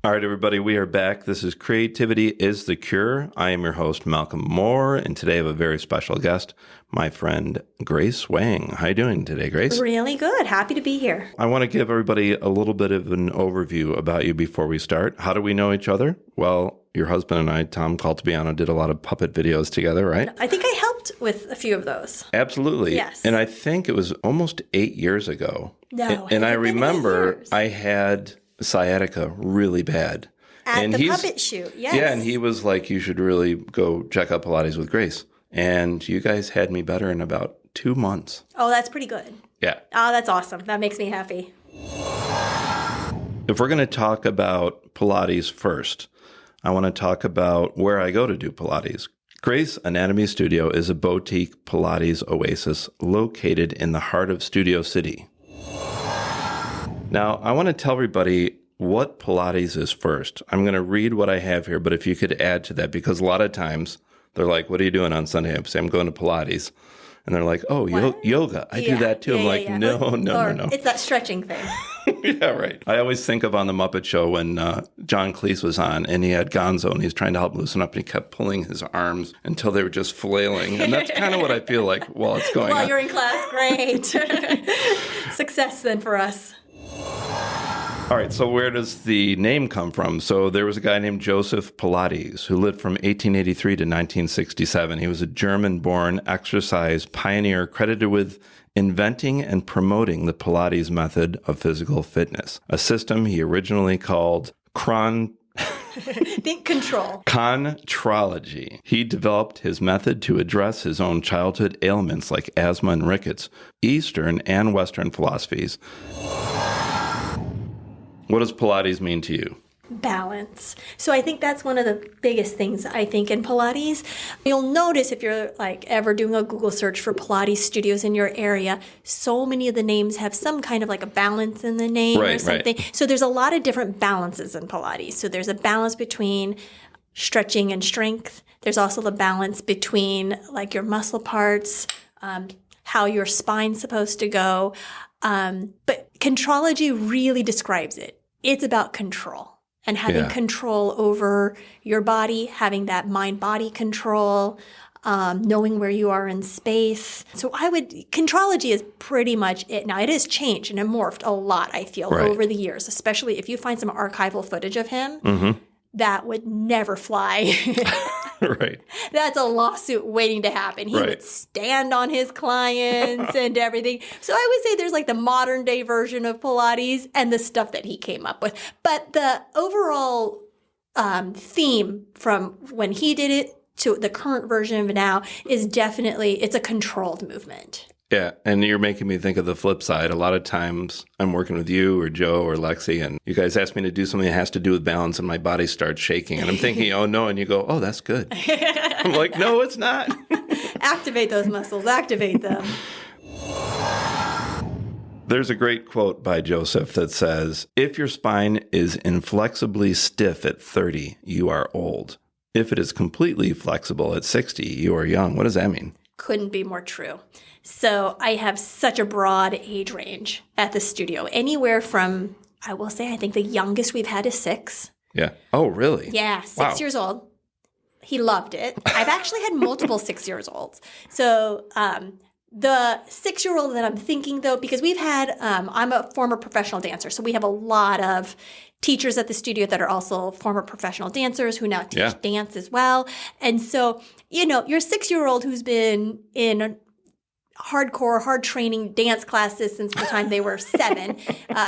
All right, everybody, we are back. This is Creativity is the Cure. I am your host, Malcolm Moore, and today I have a very special guest, my friend, Grace Wang. How are you doing today, Grace? Really good. Happy to be here. I want to give everybody a little bit of an overview about you before we start. How do we know each other? Well, your husband and I, Tom Caltabiano, did a lot of puppet videos together, right? I think I helped with a few of those. Absolutely. Yes. And I think it was almost 8 years ago. No. And I remember 8 years? I had sciatica really bad. At the puppet shoot, yes. Yeah, and he was like, you should really go check out Pilates with Grace. And you guys had me better in about 2 months. Oh, that's pretty good. Yeah. Oh, that's awesome. That makes me happy. If we're going to talk about Pilates first, I want to talk about where I go to do Pilates. Grace Anatomy Studio is a boutique Pilates oasis located in the heart of Studio City. Now, I want to tell everybody what Pilates is first. I'm going to read what I have here, but if you could add to that, because a lot of times they're like, what are you doing on Sunday? I say, I'm going to Pilates. And they're like, oh, yoga. I do that too. I'm like, no. It's that stretching thing. Yeah, right. I always think of on the Muppet Show when John Cleese was on and he had Gonzo and he was trying to help loosen up and he kept pulling his arms until they were just flailing. And that's kind of what I feel like while it's going on. While you're in class, great. Success then for us. All right, so where does the name come from? So there was a guy named Joseph Pilates who lived from 1883 to 1967. He was a German-born exercise pioneer credited with inventing and promoting the Pilates method of physical fitness, a system he originally called Think control. Contrology. He developed his method to address his own childhood ailments like asthma and rickets, Eastern and Western philosophies. What does Pilates mean to you? Balance. So I think that's one of the biggest things I think in Pilates. You'll notice if you're like ever doing a Google search for Pilates studios in your area, so many of the names have some kind of like a balance in the name or something. Right. So there's a lot of different balances in Pilates. So there's a balance between stretching and strength. There's also the balance between like your muscle parts, how your spine's supposed to go. But Contrology really describes it. It's about control and having control over your body, having that mind-body control, knowing where you are in space. So Contrology is pretty much it. Now, it has changed and it morphed a lot, I feel, over the years, especially if you find some archival footage of him. That would never fly. Right. That's a lawsuit waiting to happen. He would stand on his clients and everything. So I would say there's like the modern day version of Pilates and the stuff that he came up with. But the overall theme from when he did it to the current version of it now is definitely, it's a controlled movement. Yeah, and you're making me think of the flip side. A lot of times I'm working with you or Joe or Lexi, and you guys ask me to do something that has to do with balance, and my body starts shaking. And I'm thinking, oh, no. And you go, oh, that's good. I'm like, no, it's not. Activate those muscles. Activate them. There's a great quote by Joseph that says, if your spine is inflexibly stiff at 30, you are old. If it is completely flexible at 60, you are young. What does that mean? Couldn't be more true. So I have such a broad age range at the studio. Anywhere from, I will say, I think the youngest we've had is 6. Yeah. Oh, really? Yeah, 6 years old. He loved it. I've actually had multiple 6-year-olds. So the 6-year-old that I'm thinking, though, because we've had, I'm a former professional dancer. So we have a lot of teachers at the studio that are also former professional dancers who now teach dance as well. And so, your 6-year-old who's been in hardcore, hard training dance classes since the time they were 7,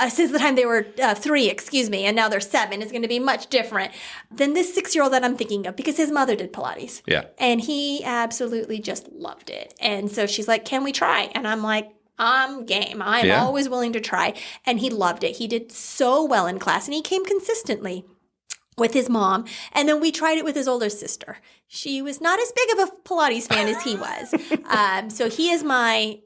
since the time they were 3, and now they're 7, is going to be much different than this 6-year-old that I'm thinking of because his mother did Pilates. Yeah. And he absolutely just loved it. And so she's like, can we try? And I'm like, I'm game. I'm always willing to try. And he loved it. He did so well in class and he came consistently with his mom. And then we tried it with his older sister. She was not as big of a Pilates fan as he was. So he is my,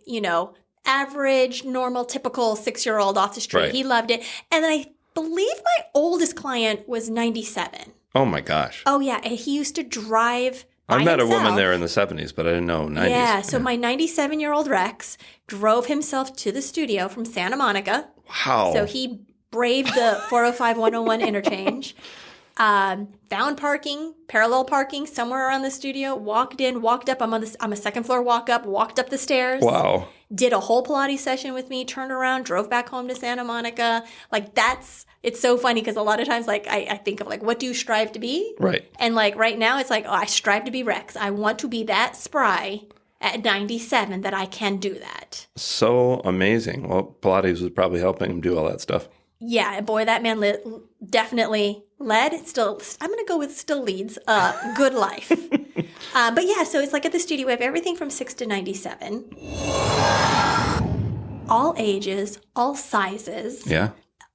average, normal, typical 6-year-old off the street. Right. He loved it. And I believe my oldest client was 97. Oh, my gosh. Oh, yeah. And he used to drive I met a woman there in the 70s, but I didn't know 90s. Yeah, so my 97-year-old Rex drove himself to the studio from Santa Monica. Wow. So he braved the 405 101 interchange, found parking, parallel parking somewhere around the studio, walked in, walked up. I'm a second floor walk up, walked up the stairs. Wow. Did a whole Pilates session with me, turned around, drove back home to Santa Monica. Like it's so funny because a lot of times like I think of like, what do you strive to be? Right. And like right now it's like, oh, I strive to be Rex. I want to be that spry at 97 that I can do that. So amazing. Well, Pilates was probably helping him do all that stuff. Yeah, boy, that man definitely led. Still, I'm going to go with still leads a good life. But yeah, so it's like at the studio, we have everything from 6 to 97. All ages, all sizes. Yeah.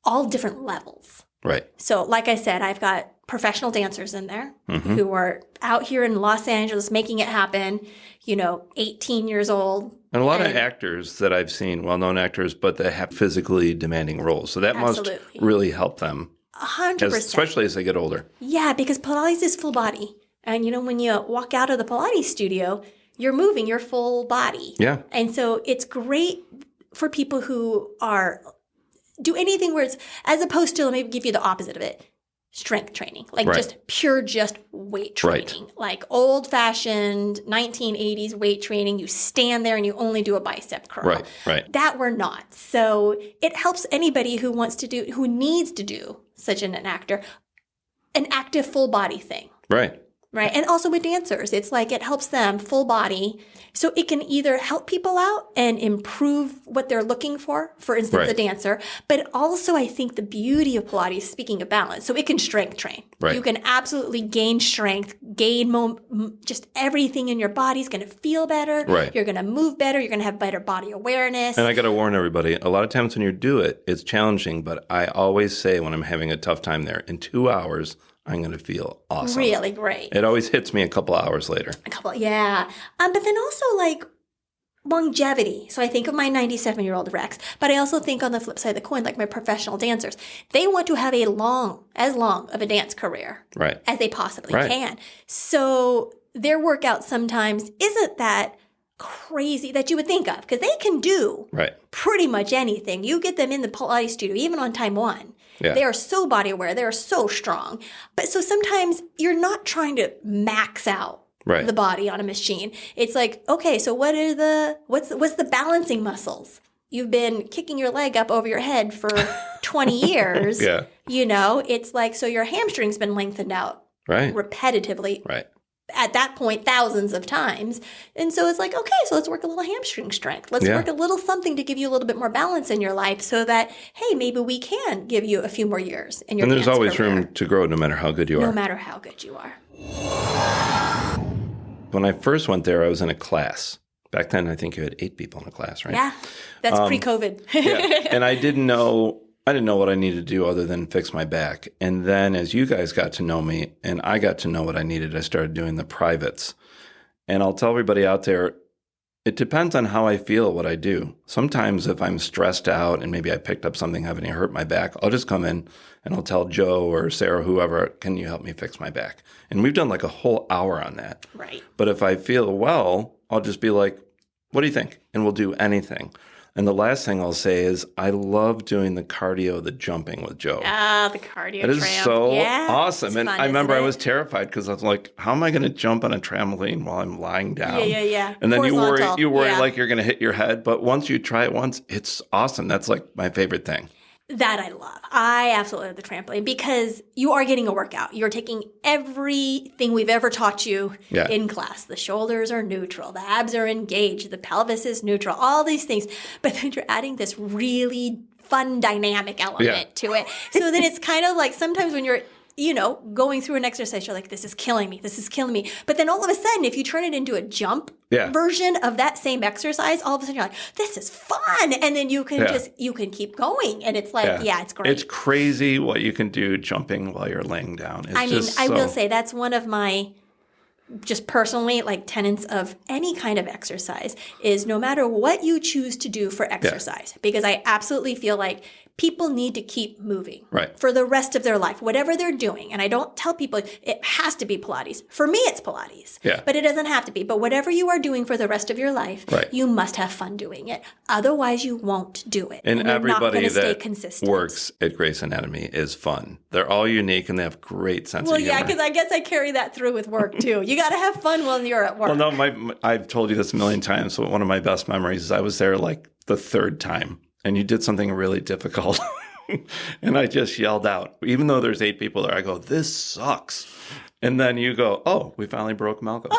All different levels. Right. So like I said, I've got professional dancers in there who are out here in Los Angeles making it happen, 18 years old. And a lot of actors that I've seen, well-known actors, but they have physically demanding roles. So that must really help them. 100%. Especially as they get older. Yeah, because Pilates is full body. And, when you walk out of the Pilates studio, you're moving your full body. Yeah. And so it's great for people who do anything where it's, as opposed to, let me give you the opposite of it, strength training. Like just weight training. Right. Like old-fashioned 1980s weight training. You stand there and you only do a bicep curl. Right. That we're not. So it helps anybody who needs to do such an active full body thing. Right. Right. And also with dancers, it's like it helps them full body. So it can either help people out and improve what they're looking for instance, a dancer. But also, I think the beauty of Pilates, speaking of balance, so it can strength train. Right. You can absolutely gain strength, just everything in your body is going to feel better. Right. You're going to move better. You're going to have better body awareness. And I got to warn everybody, a lot of times when you do it, it's challenging. But I always say when I'm having a tough time there, in 2 hours, I'm going to feel awesome. Really great. It always hits me a couple hours later. Yeah. But then also like longevity. So I think of my 97-year-old Rex, but I also think on the flip side of the coin, like my professional dancers, they want to have as long of a dance career as they possibly can. So their workout sometimes isn't that crazy that you would think of because they can do pretty much anything. You get them in the Pilates studio, even on time one. Yeah. They are so body aware. They are so strong. But so sometimes you're not trying to max out the body on a machine. It's like, okay, so what's the balancing muscles? You've been kicking your leg up over your head for 20 years. Yeah. It's like, so your hamstring's been lengthened out repetitively. Right. At that point, thousands of times. And so it's like, okay, so let's work a little hamstring strength. Let's work a little something to give you a little bit more balance in your life so that, hey, maybe we can give you a few more years in your dance career. And there's always room to grow no matter how good you are. No matter how good you are. When I first went there, I was in a class. Back then, I think you had 8 people in a class, right? Yeah, that's pre-COVID. And I didn't know what I needed to do other than fix my back. And then as you guys got to know me and I got to know what I needed, I started doing the privates. And I'll tell everybody out there, it depends on how I feel what I do. Sometimes if I'm stressed out and maybe I picked up something having hurt my back, I'll just come in and I'll tell Joe or Sarah, whoever, can you help me fix my back? And we've done like a whole hour on that. Right. But if I feel well, I'll just be like, what do you think? And we'll do anything. And the last thing I'll say is I love doing the cardio, the jumping with Joe. Ah, the cardio It is tramp. so Yeah, awesome. And fun, I remember I was terrified because I was like, how am I going to jump on a trampoline while I'm lying down? Yeah. And then you worry like you're going to hit your head. But once you try it once, it's awesome. That's like my favorite thing. That I love. I absolutely love the trampoline because you are getting a workout. You're taking everything we've ever taught you in class. The shoulders are neutral. The abs are engaged. The pelvis is neutral. All these things. But then you're adding this really fun dynamic element to it. So then it's kind of like sometimes when you're going through an exercise, you're like, this is killing me. This is killing me. But then all of a sudden, if you turn it into a jump version of that same exercise, all of a sudden you're like, this is fun. And then you can you can keep going. And it's like, it's great. It's crazy what you can do jumping while you're laying down. I will say that's one of my just personally like tenets of any kind of exercise is no matter what you choose to do for exercise, because I absolutely feel like people need to keep moving Right. for the rest of their life, whatever they're doing. And I don't tell people it has to be Pilates. For me, it's Pilates, Yeah. but it doesn't have to be. But whatever you are doing for the rest of your life, Right. you must have fun doing it. Otherwise, you won't do it. And you're not everybody going to stay that consistent. works at Grace Anatomy is fun. They're all unique and they have great sense Well, of humor. yeah, because I guess I carry that through with work too. You got to have fun when you're at work. Well, no, I've told you this a million times. So one of my best memories is I was there like the third time and you did something really difficult. And I just yelled out, even though there's 8 people there, I go, this sucks. And then you go, oh, we finally broke Malcolm.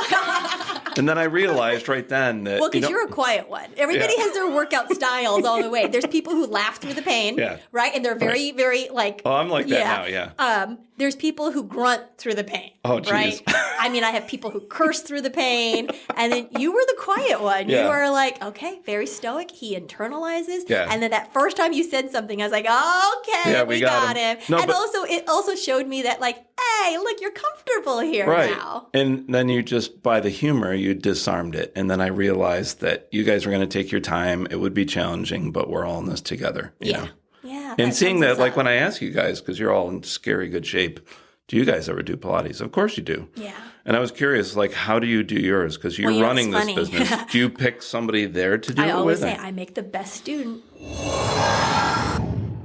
And then I realized right then that... Well, because you're a quiet one. Everybody has their workout styles all the way. There's people who laugh through the pain, right? And they're very, very like... Oh, I'm like that now, yeah. There's people who grunt through the pain, right? I mean, I have people who curse through the pain. And then you were the quiet one. Yeah. You were like, okay, very stoic. He internalizes. Yeah. And then that first time you said something, I was like, okay, we got him. No, and also, it also showed me that like, hey, look, you're comfortable here now. And then you just, by the humor, you disarmed it. And then I realized that you guys were going to take your time. It would be challenging, but we're all in this together. You know? Yeah. And seeing that, like when I ask you guys, because you're all in scary good shape, do you guys ever do Pilates? Of course you do. Yeah. And I was curious, like, how do you do yours? Because you're running this business. Do you pick somebody there to do it with? I always say I make the best student.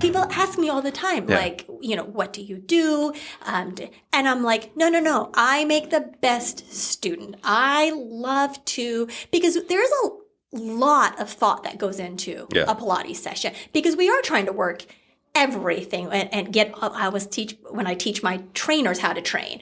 People ask me all the time, like, you know, what do you do? And I'm like, no. I make the best student. I love to, because there's a lot of thought that goes into a Pilates session because we are trying to work everything and get, when I teach my trainers how to train,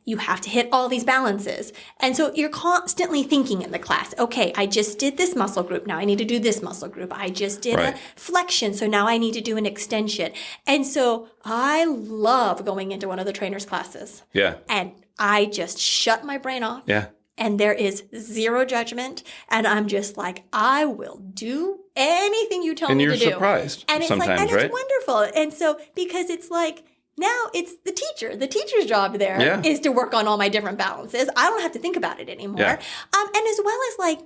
you have to hit all these balances. And so you're constantly thinking in the class, okay, I just did this muscle group. Now I need to do this muscle group. I just did a flexion. So now I need to do an extension. And so I love going into one of the trainers' classes. Yeah. And I just shut my brain off. Yeah. And there is zero judgment. And I'm just like, I will do anything you tell me to do. And you're surprised and it's sometimes, like, and it's wonderful. And so, because it's like, now it's the teacher. The teacher's job there is to work on all my different balances. I don't have to think about it anymore. Yeah. And as well as like,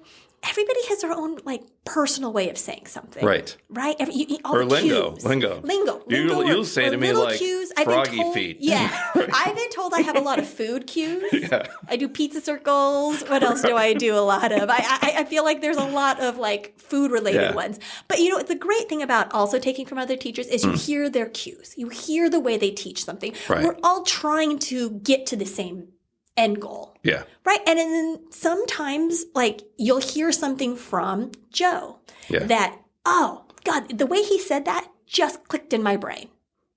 everybody has their own like personal way of saying something. Right. Right? All or the lingo. Cues. Lingo. You'll say to me like cues. froggy feet. Yeah. I've been told I have a lot of food cues. I do pizza circles. What else do I do a lot of? I feel like there's a lot of like food related ones. But you know, the great thing about also taking from other teachers is you hear their cues. You hear the way they teach something. Right. We're all trying to get to the same end goal. Yeah. Right. And then sometimes like you'll hear something from Joe that, oh God, the way he said that just clicked in my brain.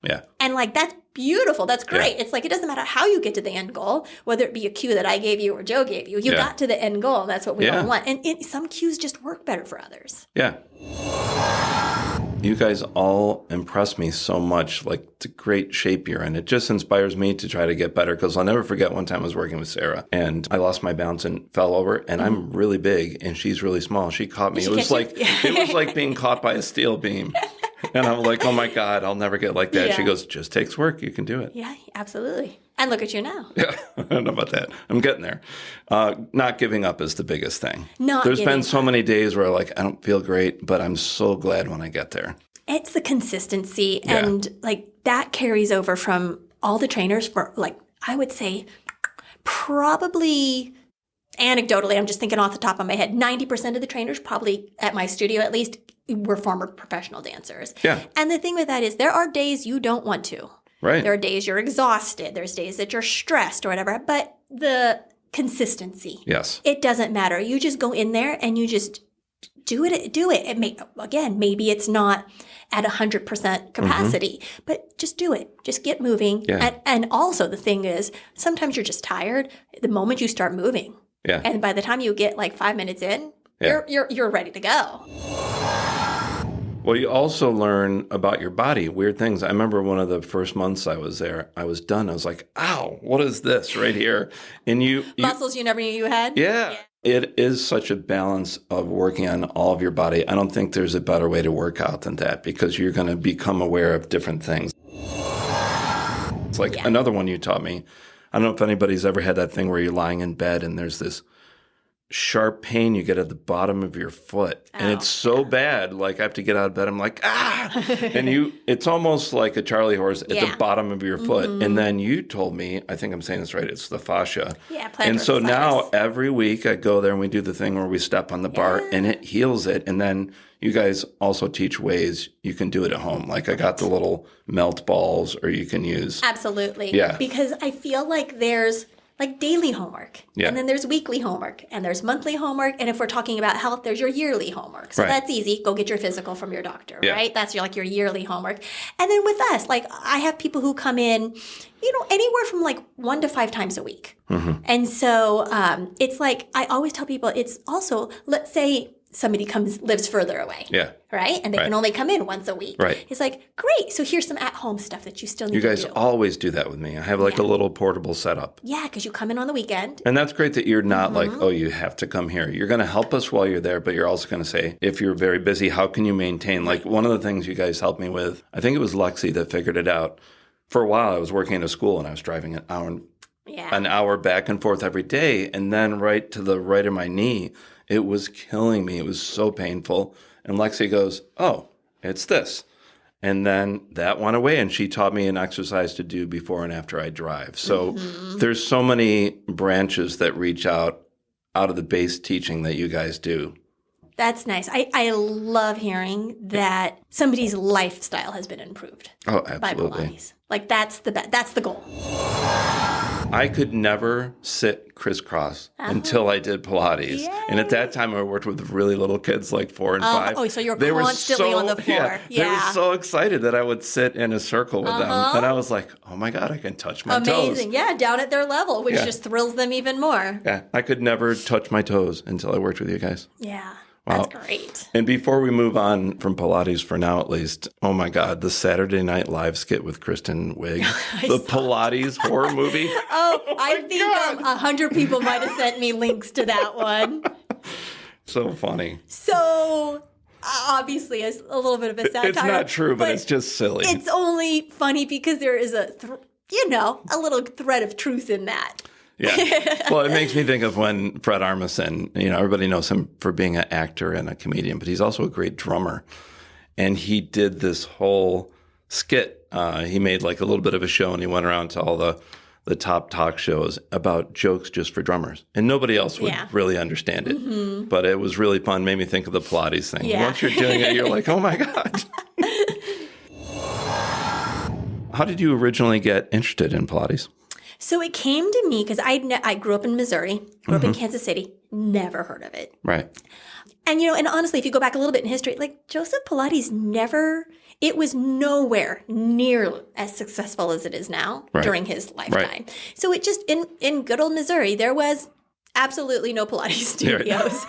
Yeah. And like, that's beautiful. That's great. It's like, it doesn't matter how you get to the end goal, whether it be a cue that I gave you or Joe gave you, you got to the end goal. And that's what we all want. And some cues just work better for others. Yeah. You guys all impress me so much, like the great shape you're in. It just inspires me to try to get better because I'll never forget one time I was working with Sarah and I lost my balance and fell over and I'm really big and she's really small. She caught me. It was like being caught by a steel beam. And I'm like, oh my God, I'll never get like that. Yeah. She goes, it just takes work. You can do it. Yeah, absolutely. And look at you now. Yeah, I don't know about that. I'm getting there. Not giving up is the biggest thing. There's been so many days where like, I don't feel great, but I'm so glad when I get there. It's the consistency. Yeah. And like that carries over from all the trainers for like, I would say probably anecdotally, I'm just thinking off the top of my head, 90% of the trainers probably at my studio at least were former professional dancers. Yeah. And the thing with that is there are days you don't want to. Right. There are days you're exhausted. There's days that you're stressed or whatever. But the consistency. Yes. It doesn't matter. You just go in there and you just do it. Maybe it's not at 100% capacity, but just do it. Just get moving. Yeah. And also the thing is, sometimes you're just tired the moment you start moving. Yeah. And by the time you get like 5 minutes in, you're ready to go. Well, you also learn about your body, weird things. I remember one of the first months I was there, I was done. I was like, ow, what is this right here? And you muscles you never knew you had? Yeah. It is such a balance of working on all of your body. I don't think there's a better way to work out than that because you're going to become aware of different things. It's like another one you taught me. I don't know if anybody's ever had that thing where you're lying in bed and there's this sharp pain you get at the bottom of your foot. And it's so bad. Like I have to get out of bed. I'm like, and it's almost like a Charlie horse at the bottom of your foot. And then you told me, I think I'm saying this right, it's the fascia. Yeah, and so now every week I go there and we do the thing where we step on the bar and it heals it. And then you guys also teach ways you can do it at home. Like I got the little melt balls, or you can use. Absolutely. Yeah. Because I feel like there's like daily homework. Yeah. And then there's weekly homework. And there's monthly homework. And if we're talking about health, there's your yearly homework. So that's easy. Go get your physical from your doctor, right? That's your yearly homework. And then with us, like I have people who come in, anywhere from like 1 to 5 times a week. And so it's like, I always tell people it's also, let's say somebody lives further away. Yeah. Right? And they can only come in once a week. Right. It's like, great. So here's some at-home stuff that you still need to do. You guys always do that with me. I have like a little portable setup. Yeah, because you come in on the weekend. And that's great that you're not like, oh, you have to come here. You're going to help us while you're there, but you're also going to say, if you're very busy, how can you maintain? Like one of the things you guys helped me with, I think it was Lexi that figured it out. For a while, I was working at a school and I was driving an hour back and forth every day. And then right to the right of my knee, it was killing me. It was so painful. And Lexi goes, oh, it's this. And then that went away. And she taught me an exercise to do before and after I drive. So there's so many branches that reach out of the base teaching that you guys do. That's nice. I love hearing that somebody's lifestyle has been improved. Oh, absolutely. By Pilates. Like that's the goal. I could never sit crisscross until I did Pilates. Yay. And at that time, I worked with really little kids, like 4 and 5. Oh, so you're constantly on the floor. Yeah. They were so excited that I would sit in a circle with them. And I was like, oh my God, I can touch my toes. Amazing. Yeah, down at their level, which just thrills them even more. Yeah, I could never touch my toes until I worked with you guys. Yeah. Wow. That's great. And before we move on from Pilates, for now at least, oh my God, the Saturday Night Live skit with Kristen Wiig, the Pilates horror movie. Oh, I think 100 people might have sent me links to that one. So funny. So obviously, it's a little bit of a satire. It's not true, but it's just silly. It's only funny because there is a little thread of truth in that. Yeah. Well, it makes me think of when Fred Armisen, everybody knows him for being an actor and a comedian, but he's also a great drummer. And he did this whole skit. He made like a little bit of a show and he went around to all the top talk shows about jokes just for drummers. And nobody else would really understand it. But it was really fun. Made me think of the Pilates thing. Yeah. Once you're doing it, you're like, oh my God. How did you originally get interested in Pilates? So it came to me because I grew up in Missouri, grew up in Kansas City, never heard of it. Right. And, and honestly, if you go back a little bit in history, like Joseph Pilates it was nowhere near as successful as it is now during his lifetime. Right. So it just, in good old Missouri, there was absolutely no Pilates studios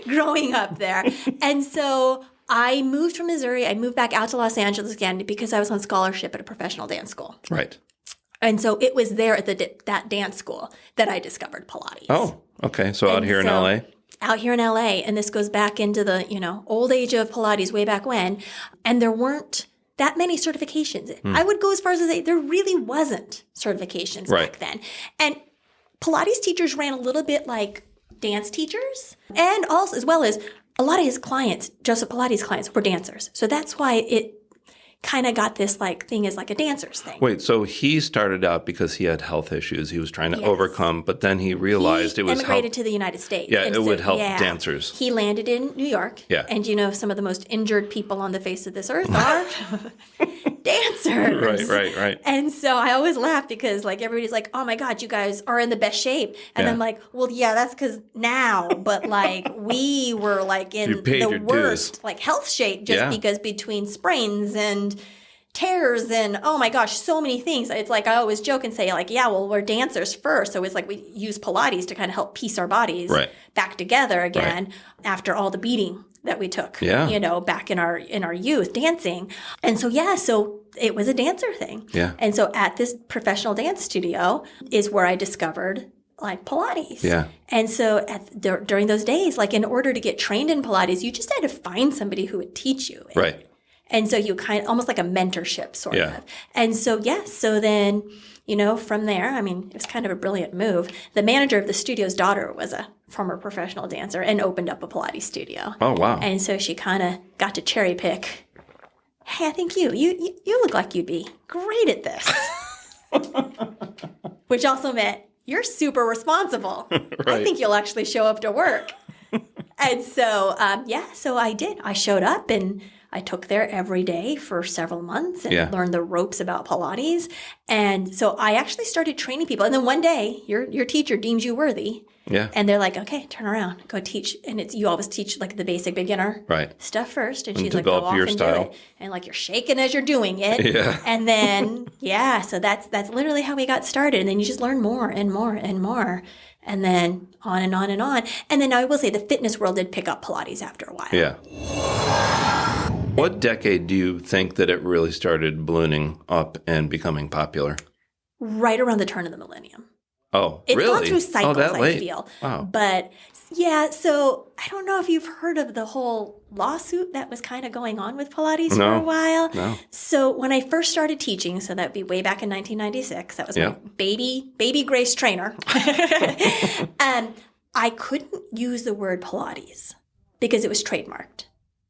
growing up there. And so I moved from Missouri. I moved back out to Los Angeles again because I was on scholarship at a professional dance school. Right. And so it was there at that dance school that I discovered Pilates. Oh, okay. So out here in LA? Out here in LA. And this goes back into the, old age of Pilates way back when. And there weren't that many certifications. I would go as far as to say there really wasn't certifications back then. And Pilates teachers ran a little bit like dance teachers. And also, as well as a lot of his clients, Joseph Pilates' clients, were dancers. So that's why it kind of got this thing as like a dancer's thing. Wait, so he started out because he had health issues he was trying to overcome, but then he realized it was immigrated to the United States. Yeah, it would help dancers. He landed in New York. Yeah. And some of the most injured people on the face of this earth are dancers. Right. And so I always laugh because everybody's like, oh my God, you guys are in the best shape. And I'm like, well, yeah, that's because now, but we were in the worst health shape just because between sprains and tears and oh my gosh, so many things. It's I always joke and say we're dancers first. So it's we use Pilates to kind of help piece our bodies back together again after all the beating that we took, back in our youth dancing. And so, so it was a dancer thing. Yeah. And so at this professional dance studio is where I discovered Pilates. Yeah. And so during those days, in order to get trained in Pilates, you just had to find somebody who would teach you. Right. And so you kind of almost like a mentorship sort Yeah. of. And so, so then, from there, I mean, it was kind of a brilliant move. The manager of the studio's daughter was a former professional dancer and opened up a Pilates studio. Oh, wow. And so she kind of got to cherry pick. Hey, I think you look like you'd be great at this. Which also meant you're super responsible. Right. I think you'll actually show up to work. And so, so I did. I showed up and I took there every day for several months and learned the ropes about Pilates. And so I actually started training people. And then one day, your teacher deems you worthy. Yeah. And they're like, okay, turn around, go teach. And you always teach like the basic beginner stuff first. And she's like, go off and do it. And like you're shaking as you're doing it. Yeah. And then, so that's literally how we got started. And then you just learn more and more and more. And then on and on and on. And then I will say the fitness world did pick up Pilates after a while. Yeah. What decade do you think that it really started ballooning up and becoming popular? Right around the turn of the millennium. Oh, it's really? It's gone through cycles, that late? I feel. Wow. But so I don't know if you've heard of the whole lawsuit that was kind of going on with Pilates for a while. No. So when I first started teaching, so that would be way back in 1996, that was my baby Grace trainer. I couldn't use the word Pilates because it was trademarked.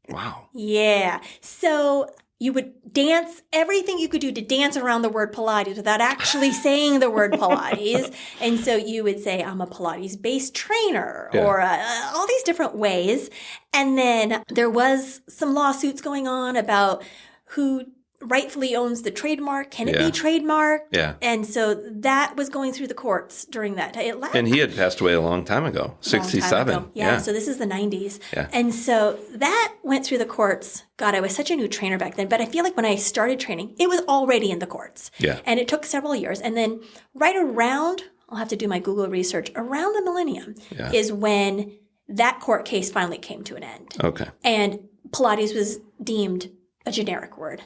Wow. Yeah. So you would dance everything you could do to dance around the word Pilates without actually saying the word Pilates. And so you would say, I'm a Pilates-based trainer or all these different ways. And then there was some lawsuits going on about who rightfully owns the trademark. Can it be trademarked? Yeah. And so that was going through the courts during that time. And he had passed away a long time ago, 67. Yeah, so this is the 90s. Yeah. And so that went through the courts. God, I was such a new trainer back then. But I feel like when I started training, it was already in the courts. Yeah. And it took several years. And then right around, I'll have to do my Google research, around the millennium is when that court case finally came to an end. Okay. And Pilates was deemed a generic word.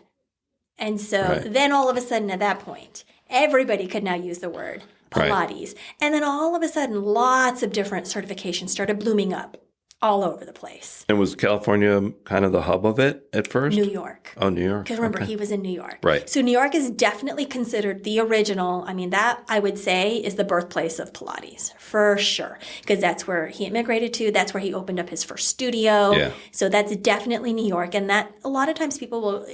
And so then all of a sudden at that point, everybody could now use the word Pilates. And then all of a sudden, lots of different certifications started blooming up all over the place. And was California kind of the hub of it at first? New York. Oh, New York. Because remember, he was in New York. Right. So New York is definitely considered the original. I mean, that I would say is the birthplace of Pilates, for sure. Because that's where he immigrated to. That's where he opened up his first studio. Yeah. So that's definitely New York. And that a lot of times people will...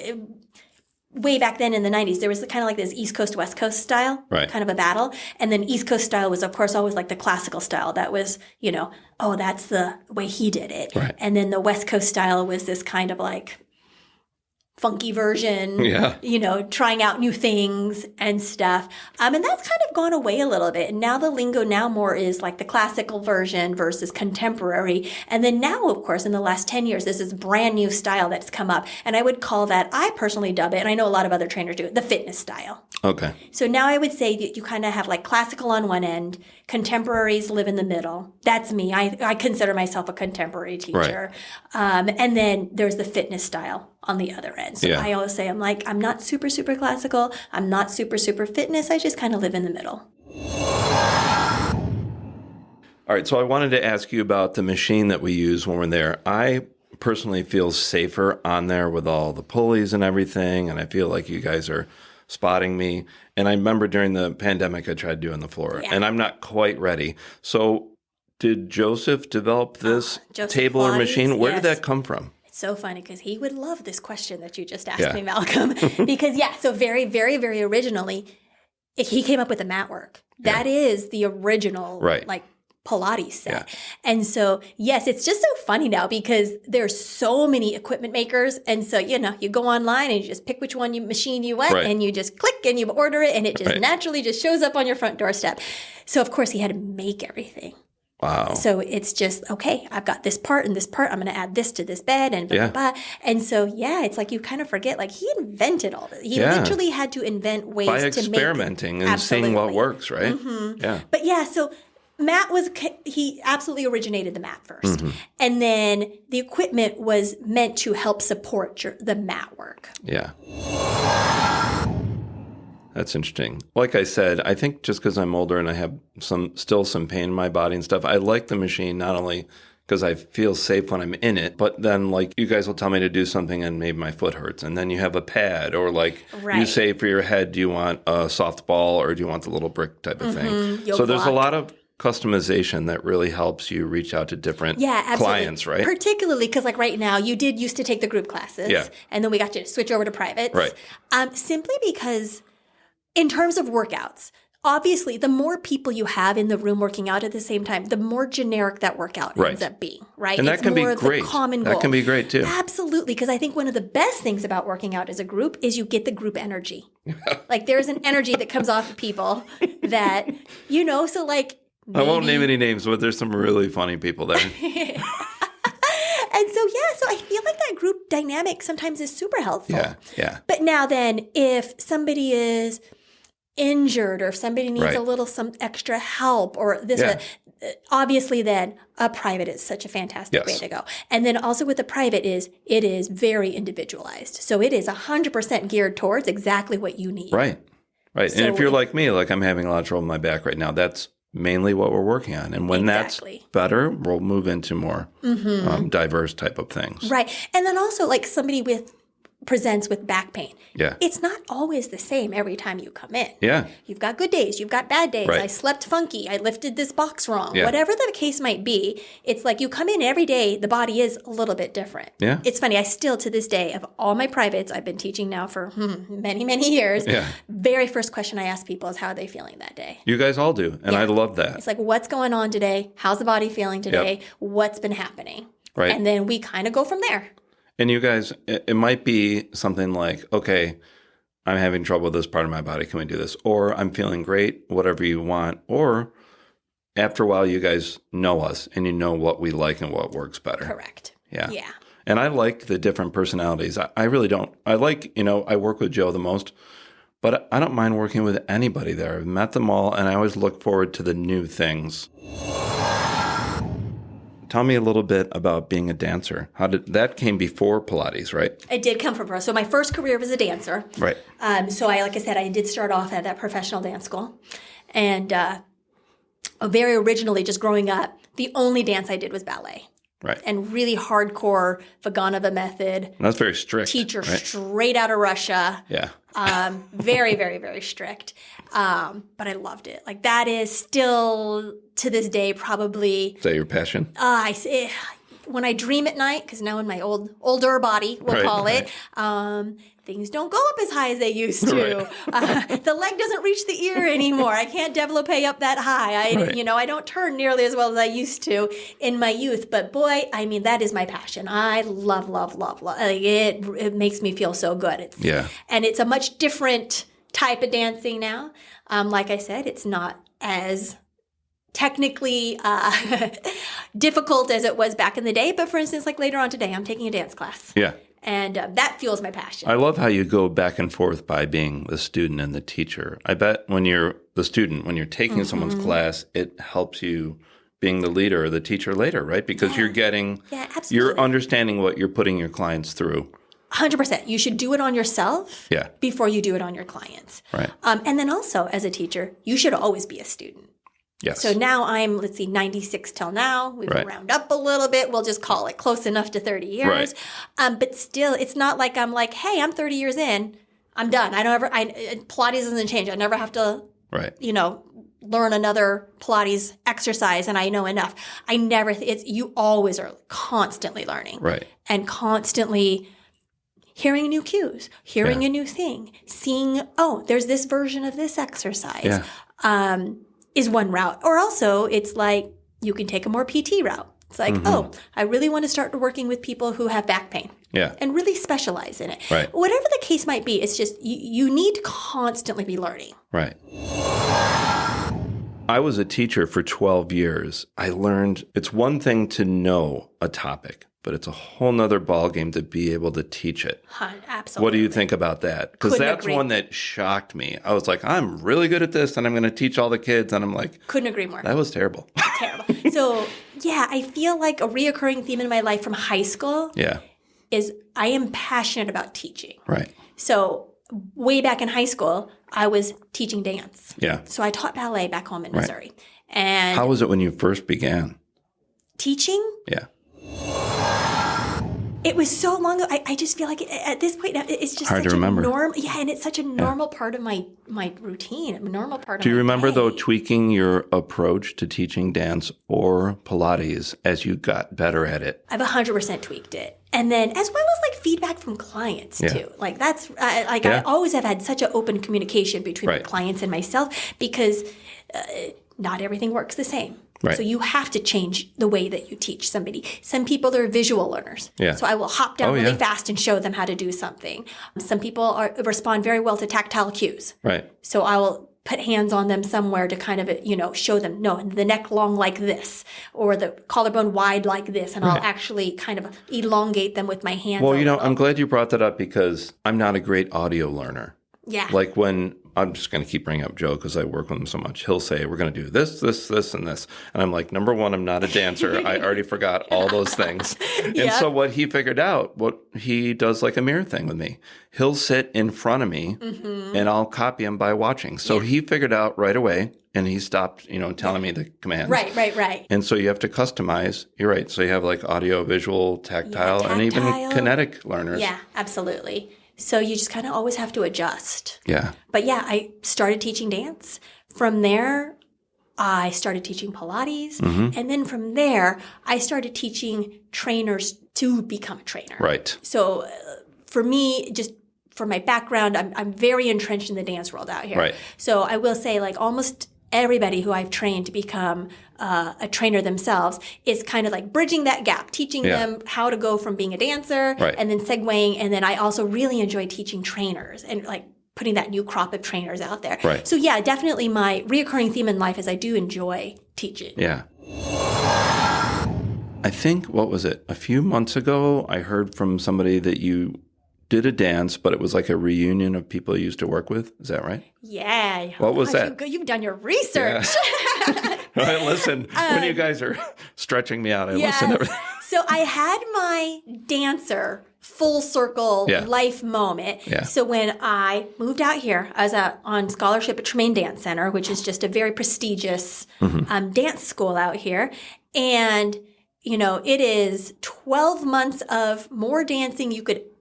Way back then in the 90s, there was kind of like this East Coast, West Coast style, kind of a battle. And then East Coast style was, of course, always like the classical style. That was, that's the way he did it. Right. And then the West Coast style was this kind of like funky version, trying out new things and stuff. And that's kind of gone away a little bit. And now the lingo now more is like the classical version versus contemporary. And then now, of course, in the last 10 years, there's this brand new style that's come up. And I would call that, I personally dub it, and I know a lot of other trainers do it, the fitness style. Okay. So now I would say that you kind of have like classical on one end, contemporaries live in the middle. That's me. I consider myself a contemporary teacher. Right. And then there's the fitness style on the other end. So I always say, I'm not super, super classical. I'm not super, super fitness. I just kind of live in the middle. All right. So I wanted to ask you about the machine that we use when we're there. I personally feel safer on there with all the pulleys and everything. And I feel like you guys are spotting me. And I remember during the pandemic, I tried doing the floor and I'm not quite ready. So did Joseph develop this table or machine? Where did that come from? So funny because he would love this question that you just asked me, Malcolm. Because so very, very, very originally, he came up with the mat work. That is the original, like Pilates set. Yeah. And so, yes, it's just so funny now because there's so many equipment makers. And so, you go online and you just pick which machine you want and you just click and you order it and it just naturally just shows up on your front doorstep. So, of course, he had to make everything. Wow. So it's just, okay, I've got this part and this part. I'm going to add this to this bed and blah, blah, blah. And so, it's like you kind of forget, like he invented all this. He literally had to invent ways to make. By experimenting and seeing what works, right? Mm-hmm. Yeah. But so mat he absolutely originated the mat first. Mm-hmm. And then the equipment was meant to help support the mat work. Yeah. That's interesting. Like I said, I think just because I'm older and I have still some pain in my body and stuff, I like the machine not only because I feel safe when I'm in it. But then, like, you guys will tell me to do something and maybe my foot hurts. And then you have a pad, or like you say for your head, do you want a softball or do you want the little brick type of thing? So there's a lot of customization that really helps you reach out to different clients, right? Particularly because, like, right now, you did used to take the group classes. Yeah. And then we got you to switch over to privates. Right. Simply because in terms of workouts, obviously, the more people you have in the room working out at the same time, the more generic that workout ends up being, right? And that can be great. The common goal. That can be great too. Absolutely, because I think one of the best things about working out as a group is you get the group energy. Like, there's an energy that comes off of people that, so like maybe... I won't name any names, but there's some really funny people there. And so I feel like that group dynamic sometimes is super helpful. Yeah. But now then, if somebody is injured or if somebody needs some extra help or this, obviously then a private is such a fantastic way to go. And then also with the private it is very individualized. So it is 100% geared towards exactly what you need. Right. So and if you're like me, like I'm having a lot of trouble with my back right now, that's mainly what we're working on. And when that's better, we'll move into more diverse type of things. Right. And then also like somebody presents with back pain. Yeah. It's not always the same every time you come in. Yeah. You've got good days. You've got bad days. Right. I slept funky. I lifted this box wrong. Yeah. Whatever the case might be, it's like you come in every day, the body is a little bit different. Yeah. It's funny. I still, to this day, of all my privates, I've been teaching now for many, many years. Yeah. Very first question I ask people is how are they feeling that day? You guys all do. And I love that. It's like, what's going on today? How's the body feeling today? What's been happening? Right. And then we kind of go from there. And you guys, it might be something like, okay, I'm having trouble with this part of my body. Can we do this? Or I'm feeling great, whatever you want. Or after a while, you guys know us and you know what we like and what works better. Correct. Yeah. And I like the different personalities. I really don't. I like, I work with Joe the most, but I don't mind working with anybody there. I've met them all and I always look forward to the new things. Tell me a little bit about being a dancer. That came before Pilates, right? It did come from. So my first career was a dancer. Right. So like I said, I did start off at that professional dance school. And very originally, just growing up, the only dance I did was ballet. Right. And really hardcore Vaganova method. And that's very strict. Teacher straight out of Russia. Yeah. Very, very, very strict. But I loved it. Like that is still to this day probably. Is that your passion? I say when I dream at night, because now in my older body, we'll call it, things don't go up as high as they used to. The leg doesn't reach the ear anymore. I can't développe up that high. I don't turn nearly as well as I used to in my youth. But boy, I mean, that is my passion. I love. Like, it makes me feel so good. And it's a much different type of dancing now. Like I said, it's not as technically difficult as it was back in the day. But for instance, like later on today, I'm taking a dance class. Yeah. And that fuels my passion. I love how you go back and forth by being the student and the teacher. I bet when you're the student, when you're taking someone's class, it helps you being the leader or the teacher later, right? Because you're getting, you're understanding what you're putting your clients through. 100%. You should do it on yourself before you do it on your clients. Right. And then also, as a teacher, you should always be a student. Yes. So now I'm, 96 till now. We will round up a little bit. We'll just call it close enough to 30 years. Right. But still, it's not like I'm like, hey, I'm 30 years in. I'm done. Pilates doesn't change. I never have to, learn another Pilates exercise and I know enough. You always are constantly learning. Right. And constantly hearing new cues, hearing a new thing, seeing, there's this version of this exercise. Yeah. Is one route. Or also, it's like you can take a more PT route. It's like, I really want to start working with people who have back pain. Yeah. And really specialize in it. Right. Whatever the case might be, it's just you need to constantly be learning. Right. I was a teacher for 12 years. I learned it's one thing to know a topic, but it's a whole nother ballgame to be able to teach it. Absolutely. What do you think about that? Because that's one that shocked me. I was like, I'm really good at this, and I'm going to teach all the kids. And I'm like, couldn't agree more. That was terrible. Terrible. So, I feel like a reoccurring theme in my life from high school is I am passionate about teaching. Right. So way back in high school, I was teaching dance. Yeah. So I taught ballet back home in Missouri. And how was it when you first began? teaching, Yeah. it was so long ago. I just feel like at this point, it's just hard such to remember. Yeah, and it's such a normal part of my routine, a normal part of Do you my remember, day. though, tweaking your approach to teaching dance or Pilates as you got better at it? I've 100% tweaked it. And then as well as like feedback from clients too. Like that's I always have had such an open communication between my clients and myself because not everything works the same. Right. So you have to change the way that you teach somebody. Some people are visual learners. Yeah. So I will hop down really fast and show them how to do something. Some people respond very well to tactile cues. Right. So I will put hands on them somewhere to kind of, show them, no, the neck long like this, or the collarbone wide like this, and I'll actually kind of elongate them with my hands. Well, I'm glad you brought that up because I'm not a great audio learner. Yeah. Like when I'm just going to keep bringing up Joe because I work with him so much. He'll say, we're going to do this, this, this, and this. And I'm like, number one, I'm not a dancer. I already forgot all those things. And so what he figured out, what he does like a mirror thing with me. He'll sit in front of me and I'll copy him by watching. So he figured out right away and he stopped, telling me the commands. Right. And so you have to customize. You're right. So you have like audio, visual, tactile, and even kinetic learners. Yeah, absolutely. So you just kind of always have to adjust. Yeah. But yeah, I started teaching dance. From there, I started teaching Pilates. And then from there, I started teaching trainers to become a trainer. Right. So for me, just for my background, I'm very entrenched in the dance world out here. Right. So I will say like almost everybody who I've trained to become a trainer themselves is kind of like bridging that gap, teaching them how to go from being a dancer and then segueing. And then I also really enjoy teaching trainers and like putting that new crop of trainers out there. Right. So yeah, definitely my reoccurring theme in life is I do enjoy teaching. Yeah. I think, what was it? A few months ago, I heard from somebody that you did a dance, but it was like a reunion of people you used to work with. Is that right? Yeah. What was that? You've done your research. Yeah. I listen. When you guys are stretching me out, I listen to everything. So I had my dancer full circle life moment. Yeah. So when I moved out here, I was on scholarship at Tremaine Dance Center, which is just a very prestigious dance school out here. And, it is 12 months of more dancing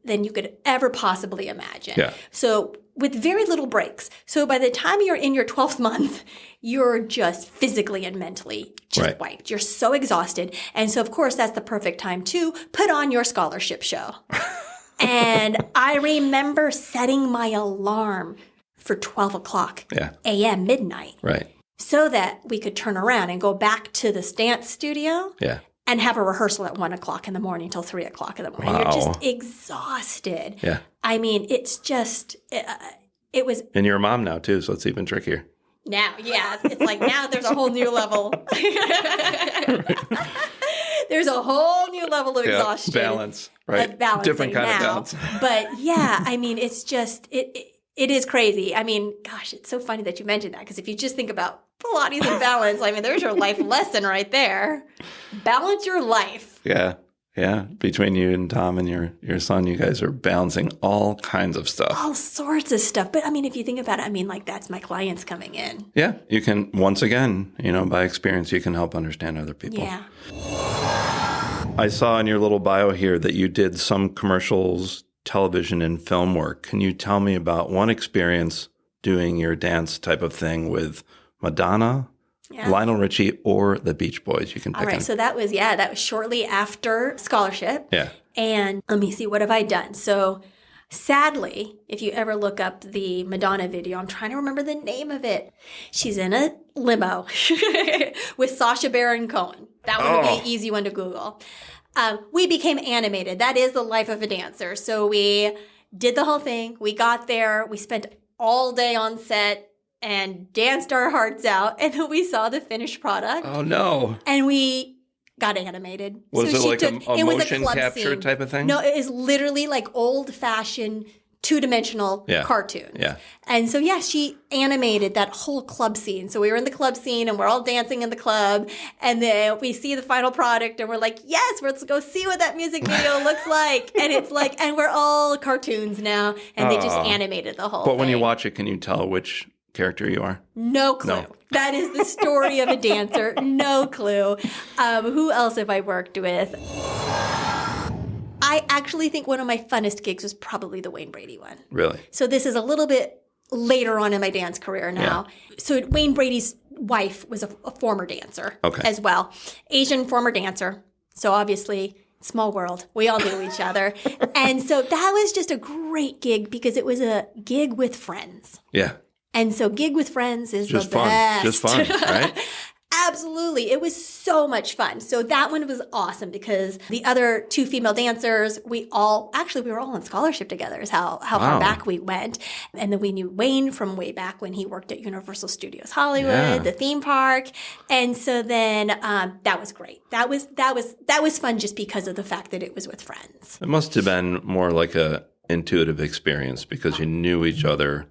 than you could ever possibly imagine. Yeah. So with very little breaks. So by the time you're in your 12th month, you're just physically and mentally just wiped. You're so exhausted. And so, of course, that's the perfect time to put on your scholarship show. And I remember setting my alarm for 12 o'clock a.m. midnight. Right. So that we could turn around and go back to the dance studio. Yeah. And have a rehearsal at 1 o'clock in the morning until 3 o'clock in the morning. Wow. You're just exhausted. Yeah. I mean, it's just, it was. And you're a mom now, too, so it's even trickier. Now, yeah. It's like now there's a whole new level. There's a whole new level of exhaustion. Balance, right? Of balancing different kind of balance. But yeah, I mean, it's just, it is crazy. I mean, gosh, it's so funny that you mentioned that because if you just think about Pilates and balance, I mean, there's your life lesson right there. Balance your life. Yeah. Yeah. Between you and Tom and your son, you guys are balancing all kinds of stuff. All sorts of stuff. But I mean, if you think about it, I mean, like that's my clients coming in. Yeah. You can, once again, by experience, you can help understand other people. Yeah. I saw in your little bio here that you did some commercials, television, and film work. Can you tell me about one experience doing your dance type of thing with Madonna, Lionel Richie, or the Beach Boys? You can pick All right. So that was shortly after scholarship. Yeah. And let me see, what have I done? So sadly, if you ever look up the Madonna video, I'm trying to remember the name of it. She's in a limo with Sacha Baron Cohen. That one would be an easy one to Google. We became animated. That is the life of a dancer. So we did the whole thing. We got there. We spent all day on set and danced our hearts out. And then we saw the finished product. Oh, no. And we got animated. Was it like a motion capture type of thing? No, it is literally like old-fashioned two-dimensional cartoons. Yeah. And so, she animated that whole club scene. So we were in the club scene and we're all dancing in the club. And then we see the final product and we're like, yes, let's go see what that music video looks like. And it's like, and we're all cartoons now. And they just animated the whole thing. But when you watch it, can you tell which character you are? No clue. No. That is the story of a dancer. No clue. Who else have I worked with? I actually think one of my funnest gigs was probably the Wayne Brady one. Really? So this is a little bit later on in my dance career now. Yeah. So Wayne Brady's wife was a former dancer as well. Asian former dancer. So obviously, small world. We all knew each other. And so that was just a great gig because it was a gig with friends. Yeah. And so gig with friends is just the fun. best. Just fun, right? Absolutely. It was so much fun. So that one was awesome because the other two female dancers, we were all on scholarship together is how far back we went. And then we knew Wayne from way back when he worked at Universal Studios Hollywood, the theme park. And so then that was great. That was fun just because of the fact that it was with friends. It must have been more like a intuitive experience because you knew each other.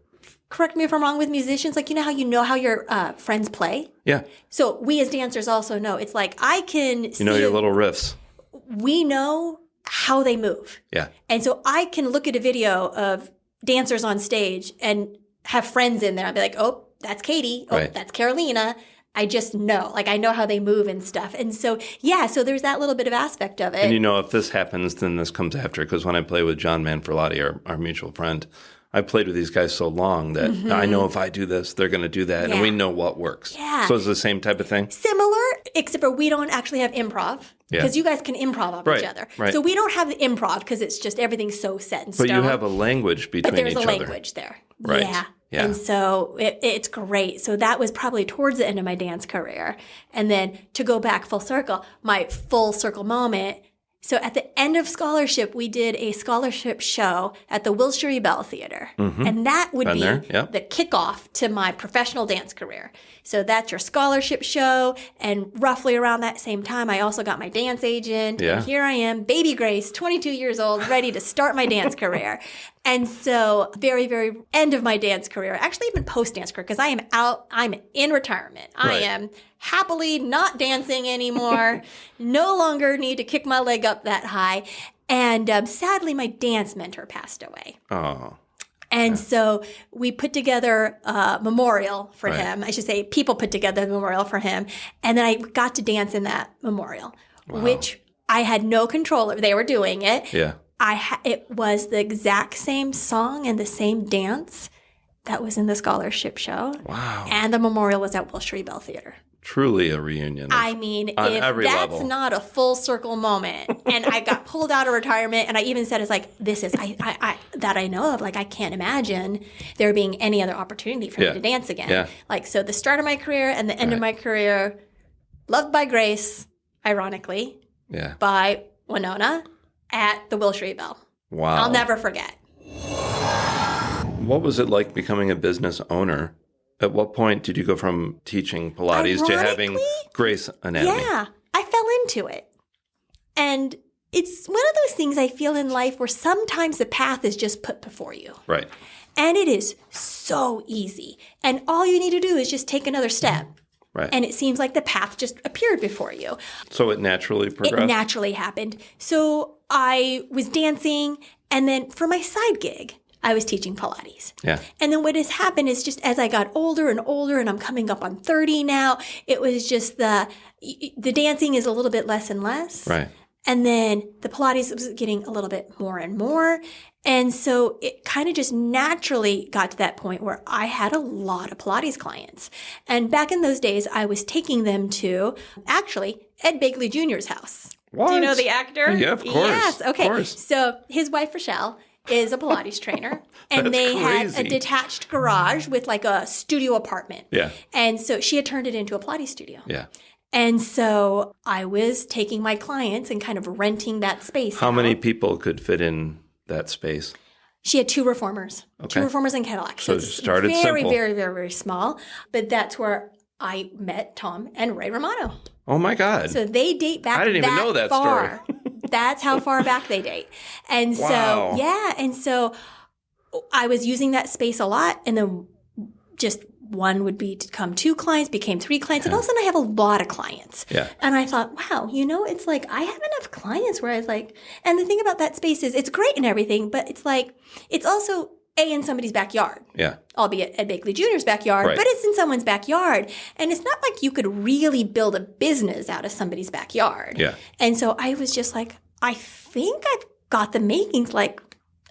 Correct me if I'm wrong with musicians. Like, you know how your friends play? Yeah. So we as dancers also know. It's like I can see. You know your little riffs. We know how they move. Yeah. And so I can look at a video of dancers on stage and have friends in there. I'll be like, oh, that's Katie. Oh, that's Carolina. I just know. Like, I know how they move and stuff. And so, so there's that little bit of aspect of it. And if this happens, then this comes after. Because when I play with John Manfrotati, our mutual friend, I played with these guys so long that I know if I do this, they're going to do that. And we know what works. Yeah. So it's the same type of thing? Similar, except for we don't actually have improv. Because you guys can improv off each other. Right. So we don't have the improv because it's just everything's so set in stone. But you have a language between each other. But there's a language there. Right. Yeah. Yeah. And so it's great. So that was probably towards the end of my dance career. And then to go back full circle, my full circle moment. So at the end of scholarship, we did a scholarship show at the Wilshire Bell Theater. Mm-hmm. And that would be the kickoff to my professional dance career. So that's your scholarship show. And roughly around that same time, I also got my dance agent. Yeah. And here I am, baby Grace, 22 years old, ready to start my dance career. And so very, very end of my dance career, actually even post-dance career, because I'm in retirement. Right. I am happily not dancing anymore, no longer need to kick my leg up that high. And sadly, my dance mentor passed away. Oh. And so we put together a memorial for him. I should say people put together a memorial for him. And then I got to dance in that memorial, which I had no control over. They were doing it. Yeah. It was the exact same song and the same dance that was in the scholarship show. Wow. And the memorial was at Wilshire Bell Theater. Truly a reunion. I mean, if that's level. Not a full circle moment, and I got pulled out of retirement, and I even said, it's like, this is, I that I know of, like, I can't imagine there being any other opportunity for me to dance again. Yeah. Like, so the start of my career and the end of my career, loved by Grace, ironically, by Winona at the Wilshire Bell. Wow. I'll never forget. What was it like becoming a business owner? At what point did you go from teaching Pilates to having Grace Anatomy? Yeah, I fell into it. And it's one of those things I feel in life where sometimes the path is just put before you. Right. And it is so easy. And all you need to do is just take another step. Right. And it seems like the path just appeared before you. So it naturally progressed? It naturally happened. So I was dancing, and then for my side gig, I was teaching Pilates. Yeah. And then what has happened is just as I got older and older, and I'm coming up on 30 now, it was just the dancing is a little bit less and less. Right. And then the Pilates was getting a little bit more and more. And so it kind of just naturally got to that point where I had a lot of Pilates clients. And back in those days, I was taking them to, actually, Ed Begley Jr.'s house. What? Do you know the actor? Yeah, of course. Yes. Okay. Of course. So his wife, Rochelle, is a Pilates trainer. And they crazy. had a detached garage with like a studio apartment. Yeah. And so she had turned it into a Pilates studio. Yeah. And so I was taking my clients and kind of renting that space. How many people could fit in that space? She had 2 reformers. Okay. 2 reformers and Cadillac. So it started very, simple. very, very, very small. But that's where I met Tom and Ray Romano. Oh, my God. So they date back I didn't even know that far. story. That's how far back they date. And wow. So, and so I was using that space a lot. And then just one would become 2 clients, became 3 clients. And all of a sudden I have a lot of clients. Yeah. And I thought, wow, it's like I have enough clients where I was like, and the thing about that space is it's great and everything, but it's like, it's also in somebody's backyard. Yeah. Albeit at Begley Jr.'s backyard, Right. but it's in someone's backyard. And it's not like you could really build a business out of somebody's backyard. Yeah. And so I was just like, I think I've got the makings like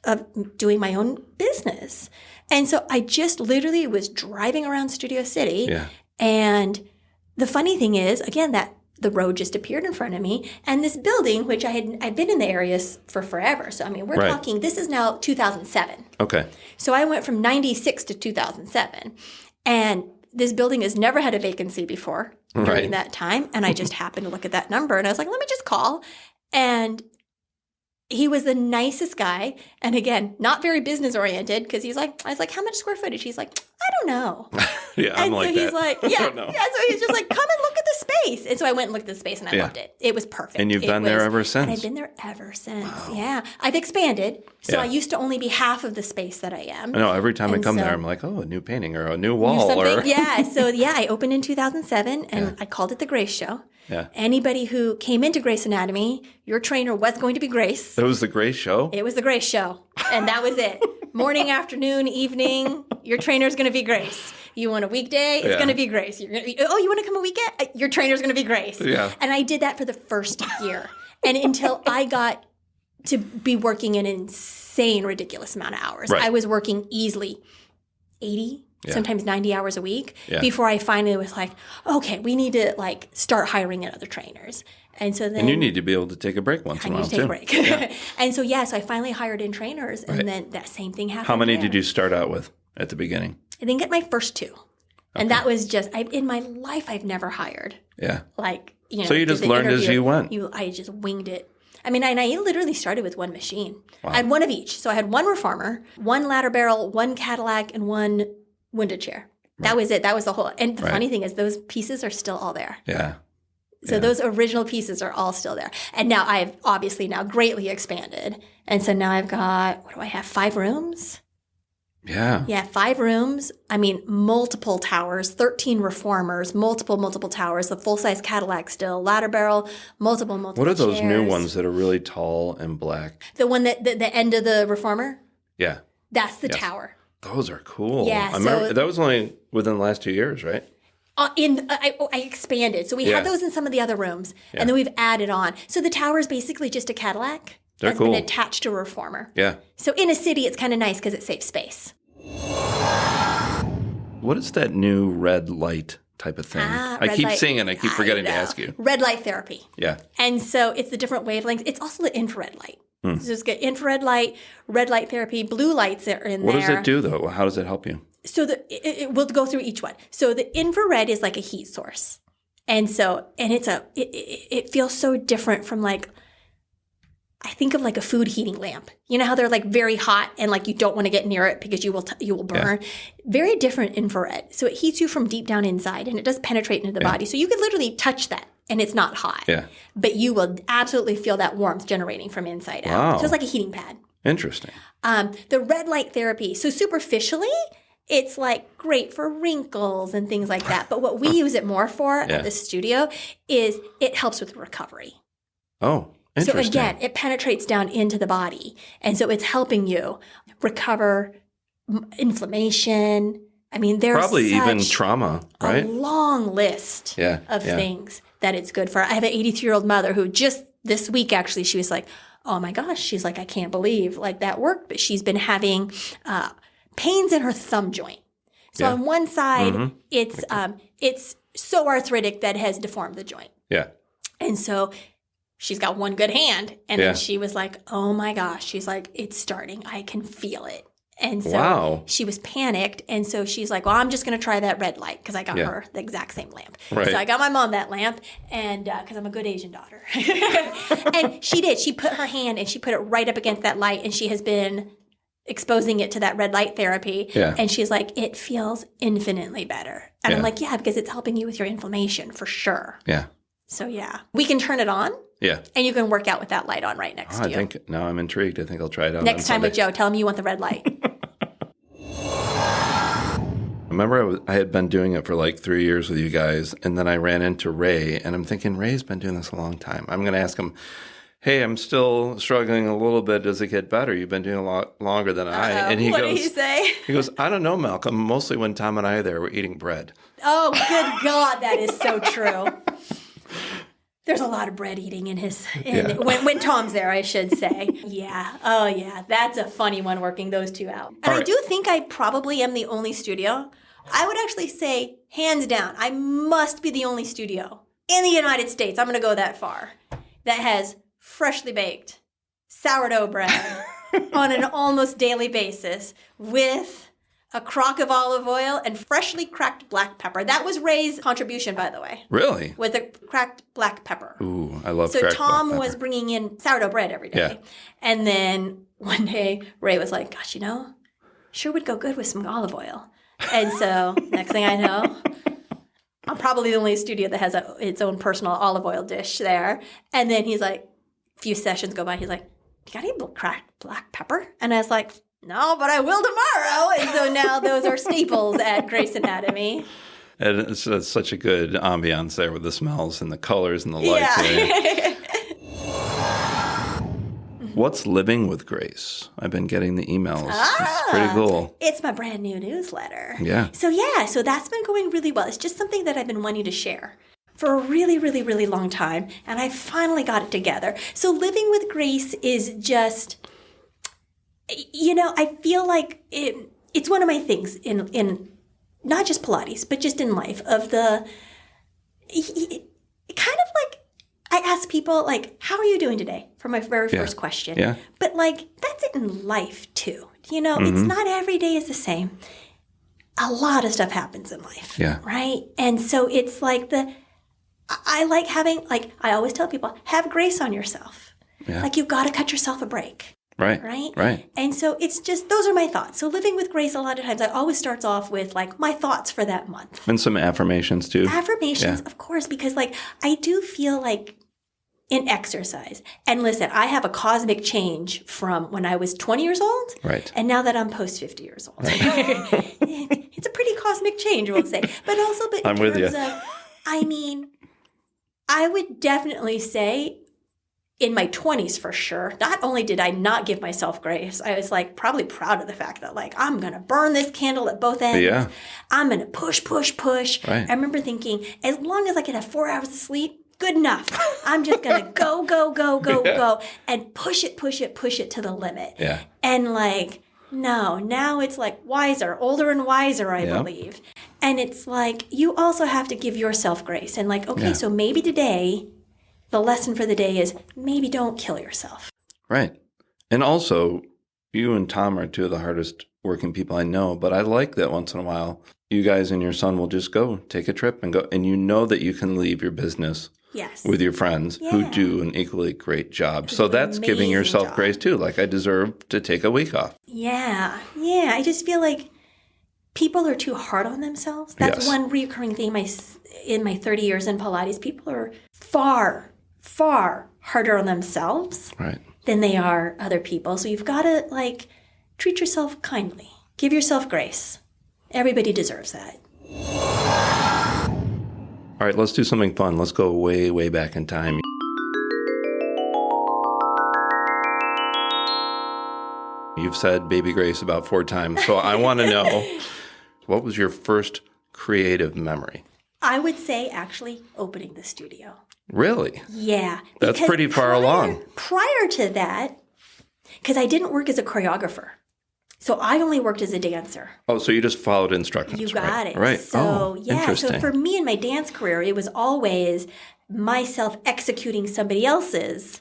of doing my own business. And so I just literally was driving around Studio City. Yeah. And the funny thing is, again, that the road just appeared in front of me, and this building, which I'd been in the areas for forever. So I mean, we're Right. talking. This is now 2007. Okay. So I went from 96 to 2007, and this building has never had a vacancy before during Right. that time. And I just happened to look at that number, and I was like, let me just call. And he was the nicest guy, and again, not very business oriented, because I was like, how much square footage? He's like, I don't know. Yeah, I'm And like so that. he's like, I yeah, don't know. yeah. So he's just like, come and look at the space. And so I went and looked at the space, and I Yeah. loved it. It was perfect. And you've It been there was- ever since. And I've been there ever since. Wow. Yeah, I've expanded. So Yeah. I used to only be half of the space that I am. I know every time I And come so- there, I'm like, oh, a new painting or a new wall. Or Yeah. So yeah, I opened in 2007, and I called it the Grace Show. Yeah. Anybody who came into Grace Anatomy, your trainer was going to be Grace. It was the Grace Show. It was the Grace Show, and that was it. Morning, afternoon, evening, your trainer's going to be Grace. You want a weekday? It's Yeah. going to be Grace. You want to come a weekend? Your trainer's going to be Grace. Yeah. And I did that for the first year, and until I got to be working an insane, ridiculous amount of hours. Right. I was working easily 80, Yeah. sometimes 90 hours a week Yeah. before I finally was like, okay, we need to like start hiring other trainers. And so then And you need to be able to take a break once I in a need while, to take too. a break. And so so I finally hired in trainers, and Right. then that same thing happened. How many there. did you start out with at the beginning? I didn't get my first two. And that was just, in my life, I've never hired. Yeah. Like, So you did just the learned as interview. you went. I just winged it. I mean, and I literally started with one machine. Wow. I had one of each. So I had one reformer, one ladder barrel, one Cadillac, and one window chair. That was it. That was the whole. And the Right. funny thing is, those pieces are still all there. Yeah. So those original pieces are all still there. And now I've obviously now greatly expanded. And so now I've got, 5 rooms? Yeah. Yeah, 5 rooms. I mean, multiple towers, 13 reformers, multiple towers, the full-size Cadillac still, ladder barrel, multiple What are those new chairs. ones that are really tall and black? The one that, the end of the reformer? Yeah. That's the Yes. tower. Those are cool. Yeah, I remember so- that was only within the last 2 years, right? I expanded. So we Yeah. had those in some of the other rooms, and then we've added on. So the tower is basically just a Cadillac They're that's cool. been attached to a reformer. Yeah. So in a city, it's kind of nice because it saves space. What is that new red light type of thing? I Red keep light. seeing it. I keep forgetting to know. ask you. Red light therapy. Yeah. And so it's the different wavelengths. It's also the infrared light. Hmm. So it's got infrared light, red light therapy, blue lights are in What there. does it do, though? How does it help you? So we'll go through each one. So the infrared is like a heat source. And so, and it feels so different from like, I think of like a food heating lamp. You know how they're like very hot and like you don't want to get near it because you will burn. Very different infrared. So it heats you from deep down inside, and it does penetrate into the body. So you could literally touch that and it's not hot. Yeah. But you will absolutely feel that warmth generating from inside out. Wow. So it's like a heating pad. Interesting. The red light therapy. So superficially, it's like great for wrinkles and things like that. But what we use it more for at the studio is it helps with recovery. Oh, So interesting. again, it penetrates down into the body. And so it's helping you recover inflammation. I mean, there's Probably even such trauma, a right? long list of things that it's good for. I have an 83-year-old mother who just this week, actually, she was like, oh my gosh, she's like, I can't believe like that worked. But she's been having pains in her thumb joint. So on one side, it's so arthritic that it has deformed the joint. Yeah. And so she's got one good hand. And then she was like, oh my gosh. She's like, it's starting. I can feel it. And so she was panicked. And so she's like, well, I'm just going to try that red light because I got her the exact same lamp. Right. So I got my mom that lamp and because I'm a good Asian daughter. And she did. She put her hand and she put it right up against that light, and she has been exposing it to that red light therapy. Yeah. And she's like, it feels infinitely better. And I'm like, yeah, because it's helping you with your inflammation for sure. Yeah. So yeah, we can turn it on. Yeah. And you can work out with that light on right next to you. I think now I'm intrigued. I think I'll try it out. Next on time with Sunday. Joe, tell him you want the red light. I remember I had been doing it for like 3 years with you guys, and then I ran into Ray, and I'm thinking, Ray's been doing this a long time. I'm going to ask him, hey, I'm still struggling a little bit. Does it get better? You've been doing a lot longer than I. And what did he say? He goes, I don't know, Malcolm. Mostly when Tom and I are there, we're eating bread. Oh, good God, that is so true. There's a lot of bread eating when Tom's there, I should say. Yeah. Oh, yeah. That's a funny one, working those two out. And I do think I probably am the only studio. I would actually say, hands down, I must be the only studio in the United States, I'm going to go that far, that has freshly baked sourdough bread on an almost daily basis with a crock of olive oil and freshly cracked black pepper. That was Ray's contribution, by the way. Really? With a cracked black pepper. Ooh, I love so cracked Tom black pepper. was bringing in sourdough bread every day. Yeah. And then one day, Ray was like, gosh, sure would go good with some olive oil. And so next thing I know, I'm probably the only studio that has its own personal olive oil dish there. And then he's like, a few sessions go by, he's like, you got any cracked black pepper? And I was like, no, but I will tomorrow. And so now those are staples at Grace Anatomy. And it's such a good ambiance there with the smells and the colors and the lights. Yeah. What's living with Grace? I've been getting the emails. It's pretty cool. It's my brand new newsletter. Yeah. So that's been going really well. It's just something that I've been wanting to share for a really, really, really long time. And I finally got it together. So living with Grace is just, I feel like it's one of my things in not just Pilates, but just in life of kind of like, I ask people, like, how are you doing today? For my very first question. Yeah. But, like, that's it in life, too. It's not every day is the same. A lot of stuff happens in life. Yeah. Right? And so it's like I like having, like, I always tell people, have grace on yourself. Yeah. Like, you've got to cut yourself a break. Right. And so it's just, those are my thoughts. So living with Grace, a lot of times, I always starts off with, like, my thoughts for that month. And some affirmations, too. Affirmations, of course, because, like, I do feel like in exercise, and listen, I have a cosmic change from when I was 20 years old, right, and now that I'm post 50 years old. It's a pretty cosmic change, we'll say. But also, in terms of, I would definitely say in my 20s for sure, not only did I not give myself grace, I was like probably proud of the fact that like, I'm going to burn this candle at both ends. Yeah. I'm going to push. Right. I remember thinking, as long as I can have 4 hours of sleep, good enough. I'm just going to go, and push it to the limit. Yeah. And like, no, now it's like wiser, older and wiser, I believe. And it's like, you also have to give yourself grace. And like, okay, so maybe today, the lesson for the day is maybe don't kill yourself. Right. And also, you and Tom are two of the hardest working people I know, but I like that once in a while, you guys and your son will just go take a trip and go. And you know that you can leave your business with your friends who do an equally great job. So that's giving yourself grace too. Like, I deserve to take a week off. Yeah. I just feel like people are too hard on themselves. That's one recurring theme in my 30 years in Pilates. People are far harder on themselves than they are other people. So you've got to like treat yourself kindly. Give yourself grace. Everybody deserves that. All right, let's do something fun. Let's go way, way back in time. You've said Baby Grace about 4 times, so I want to know, what was your first creative memory? I would say actually opening the studio. Really? Yeah. That's pretty far along. Prior to that, because I didn't work as a choreographer. So I only worked as a dancer. Oh, so you just followed instructions. You got it. Right. So, interesting. So for me in my dance career, it was always myself executing somebody else's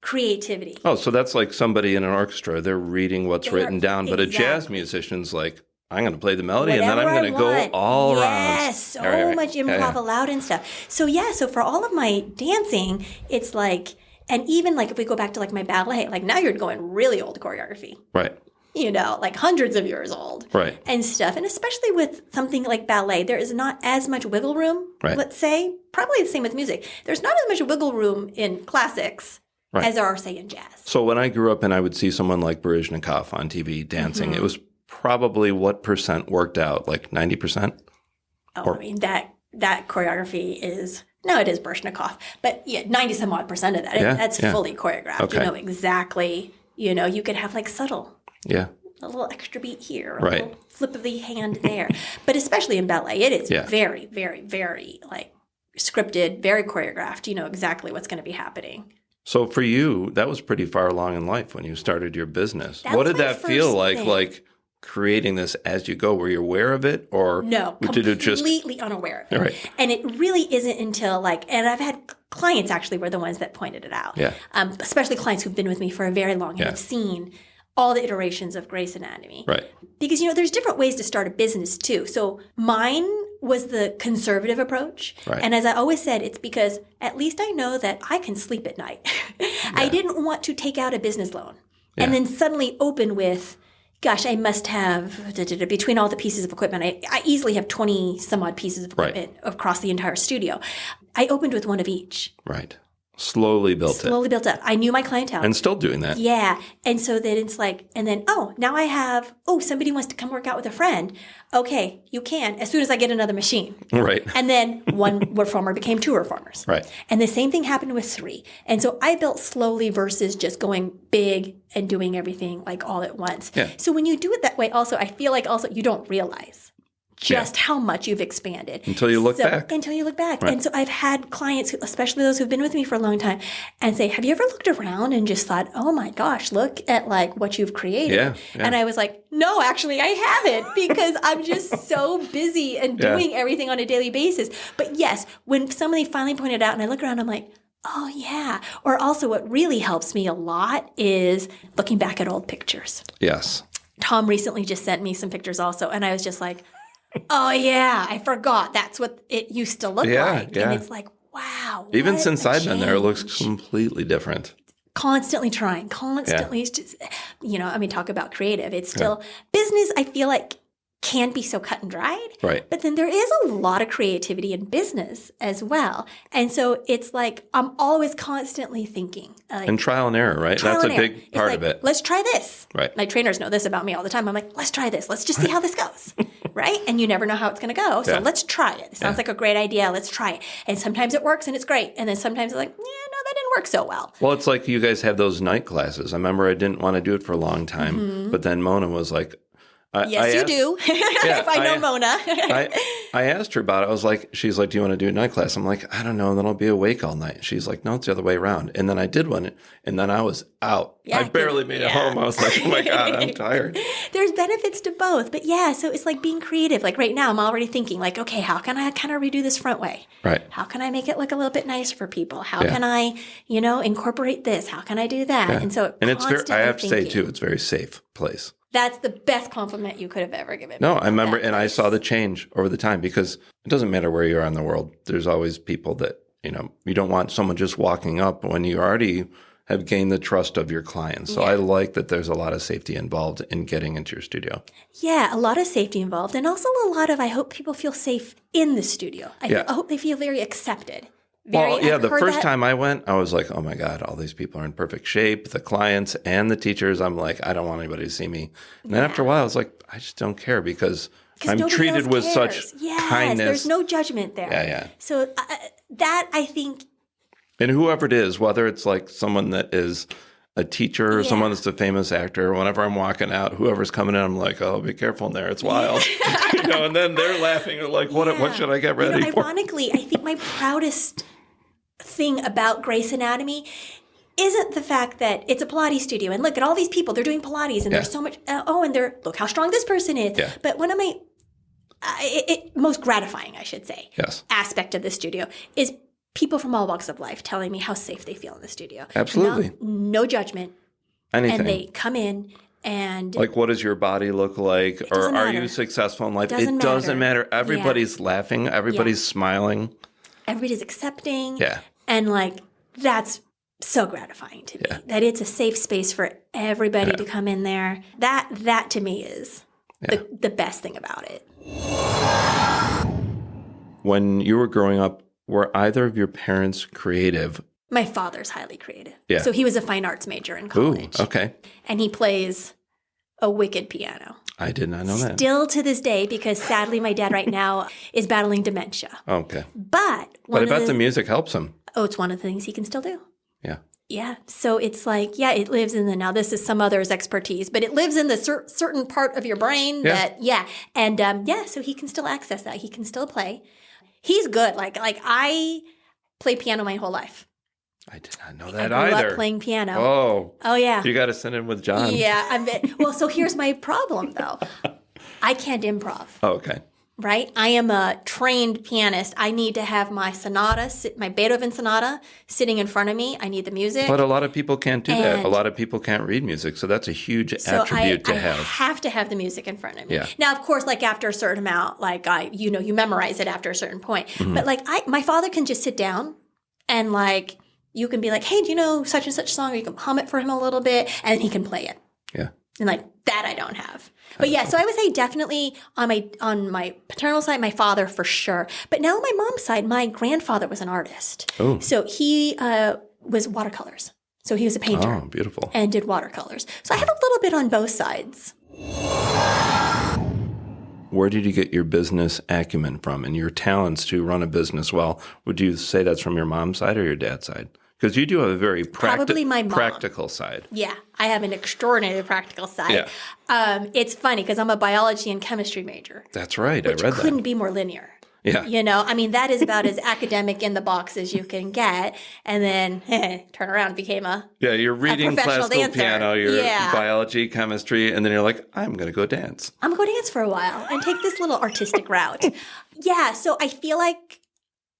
creativity. Oh, so that's like somebody in an orchestra. They're reading what's written down. But a jazz musician's like, I'm going to play the melody and then I'm going to go all around. Yes, so much improv allowed and stuff. So so for all of my dancing, it's like, and even like if we go back to like my ballet, like now you're going really old choreography. Right. Like hundreds of years old. Right. And stuff. And especially with something like ballet, there is not as much wiggle room, let's say. Probably the same with music. There's not as much wiggle room in classics as there are, say, in jazz. So when I grew up and I would see someone like Baryshnikov on TV dancing, it was probably what percent worked out? Like 90%? Oh, I mean, that choreography is No, it is Baryshnikov, but 90 some odd percent of that, that's fully choreographed. Okay. You know exactly, you could have like subtle. Yeah. A little extra beat here, a little flip of the hand there. But especially in ballet, it is very, very, very like scripted, very choreographed. You know exactly what's going to be happening. So for you, that was pretty far along in life when you started your business. What did that feel like creating this as you go? Were you aware of it, or no, completely unaware of it? Right. And it really isn't until and I've had clients actually were the ones that pointed it out. Yeah. Especially clients who've been with me for a very long and have seen all the iterations of Grace Anatomy. Right. Because, there's different ways to start a business too. So mine was the conservative approach. Right. And as I always said, it's because at least I know that I can sleep at night. I didn't want to take out a business loan and then suddenly open with, gosh, I must have, between all the pieces of equipment, I easily have 20 some odd pieces of equipment across the entire studio. I opened with one of each. Right. Slowly built up. I knew my clientele. And still doing that. Yeah. And so then it's and then, now I have, somebody wants to come work out with a friend. Okay, you can, as soon as I get another machine. Right. And then one reformer became 2 reformers. Right. And the same thing happened with 3. And so I built slowly versus just going big and doing everything all at once. Yeah. So when you do it that way also, I feel like also you don't realize just how much you've expanded. Until you look back. Right. And so I've had clients, especially those who've been with me for a long time, and say, have you ever looked around and just thought, oh my gosh, look at what you've created? Yeah. And I was like, no, actually I haven't, because I'm just so busy and doing everything on a daily basis. But yes, when somebody finally pointed out and I look around, I'm like, oh yeah. Or also what really helps me a lot is looking back at old pictures. Yes. Tom recently just sent me some pictures also, and I was just like, oh, yeah, I forgot. That's what it used to look like. Yeah. And it's like, wow. Even since I've been there, it looks completely different. Constantly trying, it's just, talk about creative. It's still business, I feel like, can be so cut and dried. Right. But then there is a lot of creativity in business as well. And so it's I'm always constantly thinking. And trial and error, right? That's a big part of it. Let's try this. Right. My trainers know this about me all the time. I'm like, let's try this. Let's just see how this goes. Right? And you never know how it's going to go. So let's try it. It sounds like a great idea. Let's try it. And sometimes it works and it's great. And then sometimes it's like, no, that didn't work so well. Well, it's like you guys have those night classes. I remember I didn't want to do it for a long time. But then Mona was like, Yes, you do. If I know Mona. I asked her about it. She's like, do you want to do a night class? I'm like, I don't know. Then I'll be awake all night. She's like, no, it's the other way around. And then I did one, and then I was out. Yeah, I barely made it home. I was like, oh my God, I'm tired. There's benefits to both. But so it's like being creative. Right now, I'm already thinking okay, how can I kind of redo this front way? Right. How can I make it look a little bit nicer for people? How can I, incorporate this? How can I do that? Yeah. And so it's very, I have to say too, it's a very safe place. That's the best compliment you could have ever given me. No, I remember, and I saw the change over the time, because it doesn't matter where you are in the world. There's always people that, you don't want someone just walking up when you already have gained the trust of your clients. So I like that there's a lot of safety involved in getting into your studio. Yeah, a lot of safety involved, and also a lot of, I hope people feel safe in the studio. I hope they feel very accepted. The first time I went, I was like, oh my God, all these people are in perfect shape. The clients and the teachers, I'm like, I don't want anybody to see me. And then after a while, I was like, I just don't care, because I'm treated with such kindness. There's no judgment there. Yeah. So that, I think. And whoever it is, whether it's someone that is a teacher or someone that's a famous actor, whenever I'm walking out, whoever's coming in, I'm like, oh, be careful in there. It's wild. And then they're laughing. They're like, what should I get ready for? Ironically, I think my proudest thing about Grace Anatomy isn't the fact that it's a Pilates studio and look at all these people, they're doing Pilates and there's so much, and look how strong this person is. Yeah. But one of my most gratifying, I should say, aspect of the studio is people from all walks of life telling me how safe they feel in the studio. Absolutely. No judgment. Anything. And they come in and... what does your body look like? Or are you successful in life? It doesn't matter. Everybody's laughing. Everybody's smiling. Everybody's accepting. Yeah. And that's so gratifying to me. That it's a safe space for everybody to come in there. That to me is the best thing about it. When you were growing up, were either of your parents creative? My father's highly creative. Yeah. So he was a fine arts major in college. Ooh, okay. And he plays a wicked piano. I did not know that. Still to this day, because sadly my dad right now is battling dementia. Okay. But I bet the music helps him. Oh, it's one of the things he can still do. Yeah. Yeah. So it's like, yeah, it lives in now this is some other's expertise, but it lives in the certain part of your brain And so he can still access that. He can still play. He's good. Like I played piano my whole life. I did not know that I grew either. up playing piano. Oh, yeah. You got to send in with John. Yeah. Well, so here's my problem though. I can't improv. Oh, okay. Right? I am a trained pianist. I need to have my sonata, my Beethoven sonata sitting in front of me. I need the music. But a lot of people can't do that. A lot of people can't read music. So that's a huge attribute to have. I have to have the music in front of me. Yeah. Now, of course, like after a certain amount, like you memorize it after a certain point. Mm-hmm. But like my father can just sit down and like, you can be like, hey, do you know such and such song? Or you can hum it for him a little bit and he can play it. Yeah. And like that I don't have. But yeah, so I would say definitely on my paternal side, my father for sure. But now on my mom's side, my grandfather was an artist. Oh. So he was watercolors. So he was a painter. Oh, beautiful. And did watercolors. So I have a little bit on both sides. Where did you get your business acumen from and your talents to run a business well? Would you say that's from your mom's side or your dad's side? Because you do have a very Probably my mom. practical side. Yeah, I have an extraordinarily practical side. Yeah. It's funny because I'm a biology and chemistry major. That's right. I read that. Which couldn't be more linear. Yeah. That is about as academic in the box as you can get. And then turn around and became you're reading classical dancer. piano, your biology, chemistry, and then you're like, I'm going to go dance. I'm going to go dance for a while and take this little artistic route. Yeah, so I feel like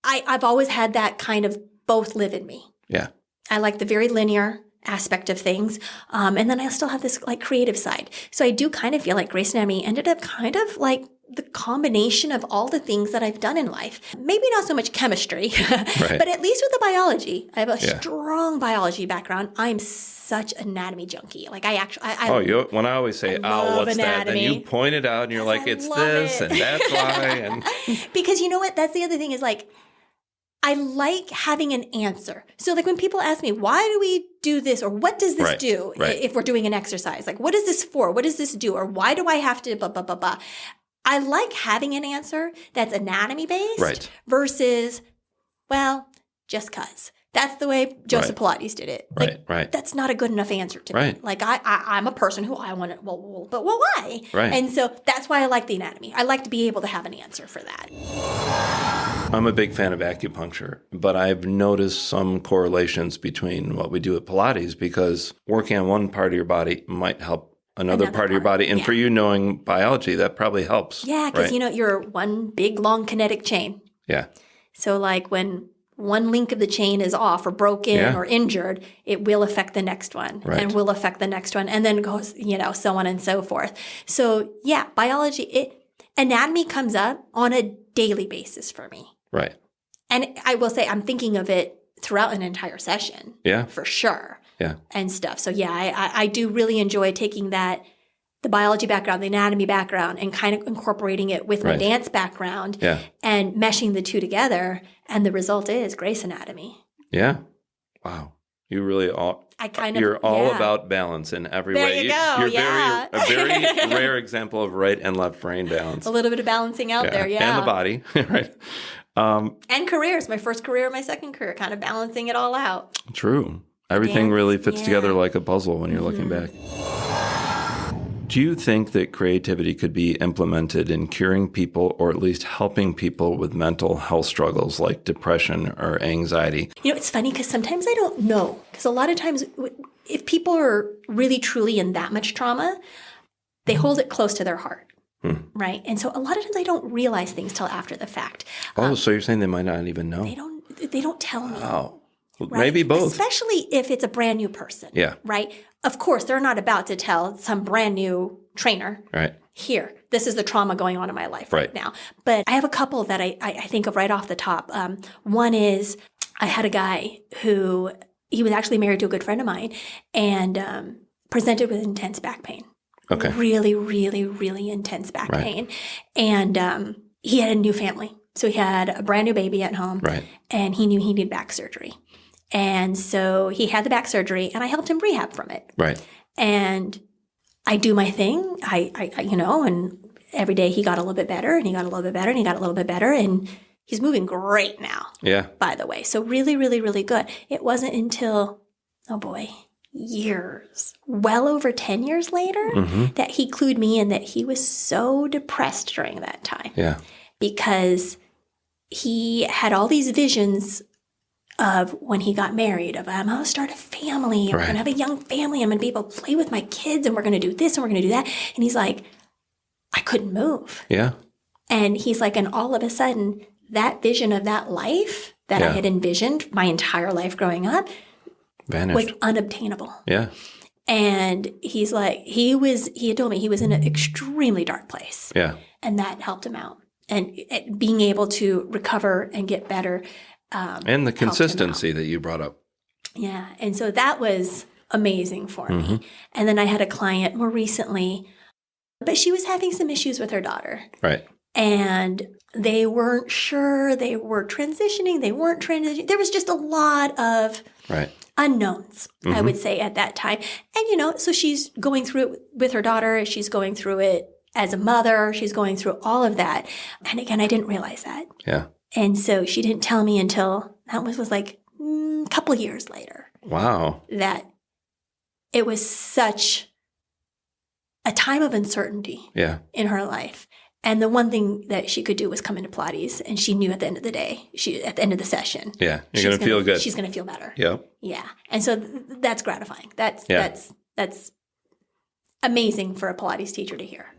I've always had that kind of both live in me. Yeah. I like the very linear aspect of things. And then I still have this like creative side. So I do kind of feel like Grace Anatomy ended up kind of like the combination of all the things that I've done in life. Maybe not so much chemistry, but at least with the biology. I have a strong biology background. I'm such an anatomy junkie. Like when I always say, what's anatomy. that? Then you point it out and you're like, it's this and that's why. And because you know what? That's the other thing is like, I like having an answer. So like when people ask me, why do we do this? Or what does this do if we're doing an exercise? Like, what is this for? What does this do? Or why do I have to blah, blah, blah, blah. I like having an answer that's anatomy based versus, well, just cuz. That's the way Joseph Pilates did it. Like, that's not a good enough answer to me. Like I'm a person who I want to, but why? Right. And so that's why I like the anatomy. I like to be able to have an answer for that. I'm a big fan of acupuncture, but I've noticed some correlations between what we do at Pilates because working on one part of your body might help another part of your body. And for you knowing biology, that probably helps. Yeah, because you're one big, long kinetic chain. Yeah. So like when one link of the chain is off or broken or injured, it will affect the next one and will affect the next one and then goes, so on and so forth. So yeah, biology, anatomy comes up on a daily basis for me. Right. And I will say I'm thinking of it throughout an entire session. Yeah. For sure. Yeah. And stuff. So yeah, I do really enjoy taking the biology background, the anatomy background, and kind of incorporating it with my dance background and meshing the two together. And the result is Grace Anatomy. Yeah. Wow. You really you're all about balance in every there way. You go. You're a very rare example of right and left brain balance. A little bit of balancing out there, And the body, right? And careers, my first career, my second career, kind of balancing it all out. True. Everything really fits together like a puzzle when you're looking back. Do you think that creativity could be implemented in curing people or at least helping people with mental health struggles like depression or anxiety? It's funny because sometimes I don't know. Because a lot of times if people are really truly in that much trauma, they hold it close to their heart. Right? And so a lot of times I don't realize things till after the fact. So you're saying they might not even know? They don't tell me. Oh. Well, maybe both. Especially if it's a brand new person. Yeah. Right? Of course, they're not about to tell some brand new trainer. Right. Here, this is the trauma going on in my life right now. But I have a couple that I think of right off the top. One is I had a guy who, he was actually married to a good friend of mine and presented with intense back pain. Okay. Really, really, really intense back pain. And he had a new family. So he had a brand new baby at home. Right. And he knew he needed back surgery. And so he had the back surgery and I helped him rehab from it. Right. And I do my thing. And every day he got a little bit better, and he got a little bit better, and he got a little bit better, and he's moving great now. Yeah. By the way. So really, really, really good. It wasn't until, years, well over 10 years later, that he clued me in that he was so depressed during that time. Yeah. Because he had all these visions of when he got married, of I'm going to start a family, and we're going to have a young family, I'm going to be able to play with my kids, and we're going to do this, and we're going to do that. And he's like, I couldn't move. Yeah. And he's like, and all of a sudden, that vision of that life that I had envisioned my entire life growing up vanished. Was unobtainable. Yeah. And he's like, he had told me he was in an extremely dark place. Yeah. And that helped him out. And being able to recover and get better. And the consistency that you brought up. Yeah. And so that was amazing for me. And then I had a client more recently, but she was having some issues with her daughter. Right. And they weren't sure. They were transitioning. They weren't transitioning. There was just a lot of unknowns, I would say, at that time. And, so she's going through it with her daughter. She's going through it as a mother. She's going through all of that. And again, I didn't realize that. Yeah. And so she didn't tell me until that was like a couple years later. Wow. That it was such a time of uncertainty in her life. And the one thing that she could do was come into Pilates, and she knew at the end of the day, at the end of the session, you're going to feel good. She's going to feel better. Yeah, yeah. And so that's gratifying. That's amazing for a Pilates teacher to hear.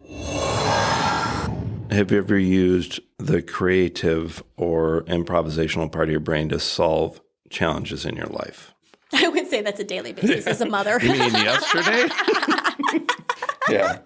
Have you ever used the creative or improvisational part of your brain to solve challenges in your life? I would say that's a daily basis as a mother. You mean yesterday? Yeah.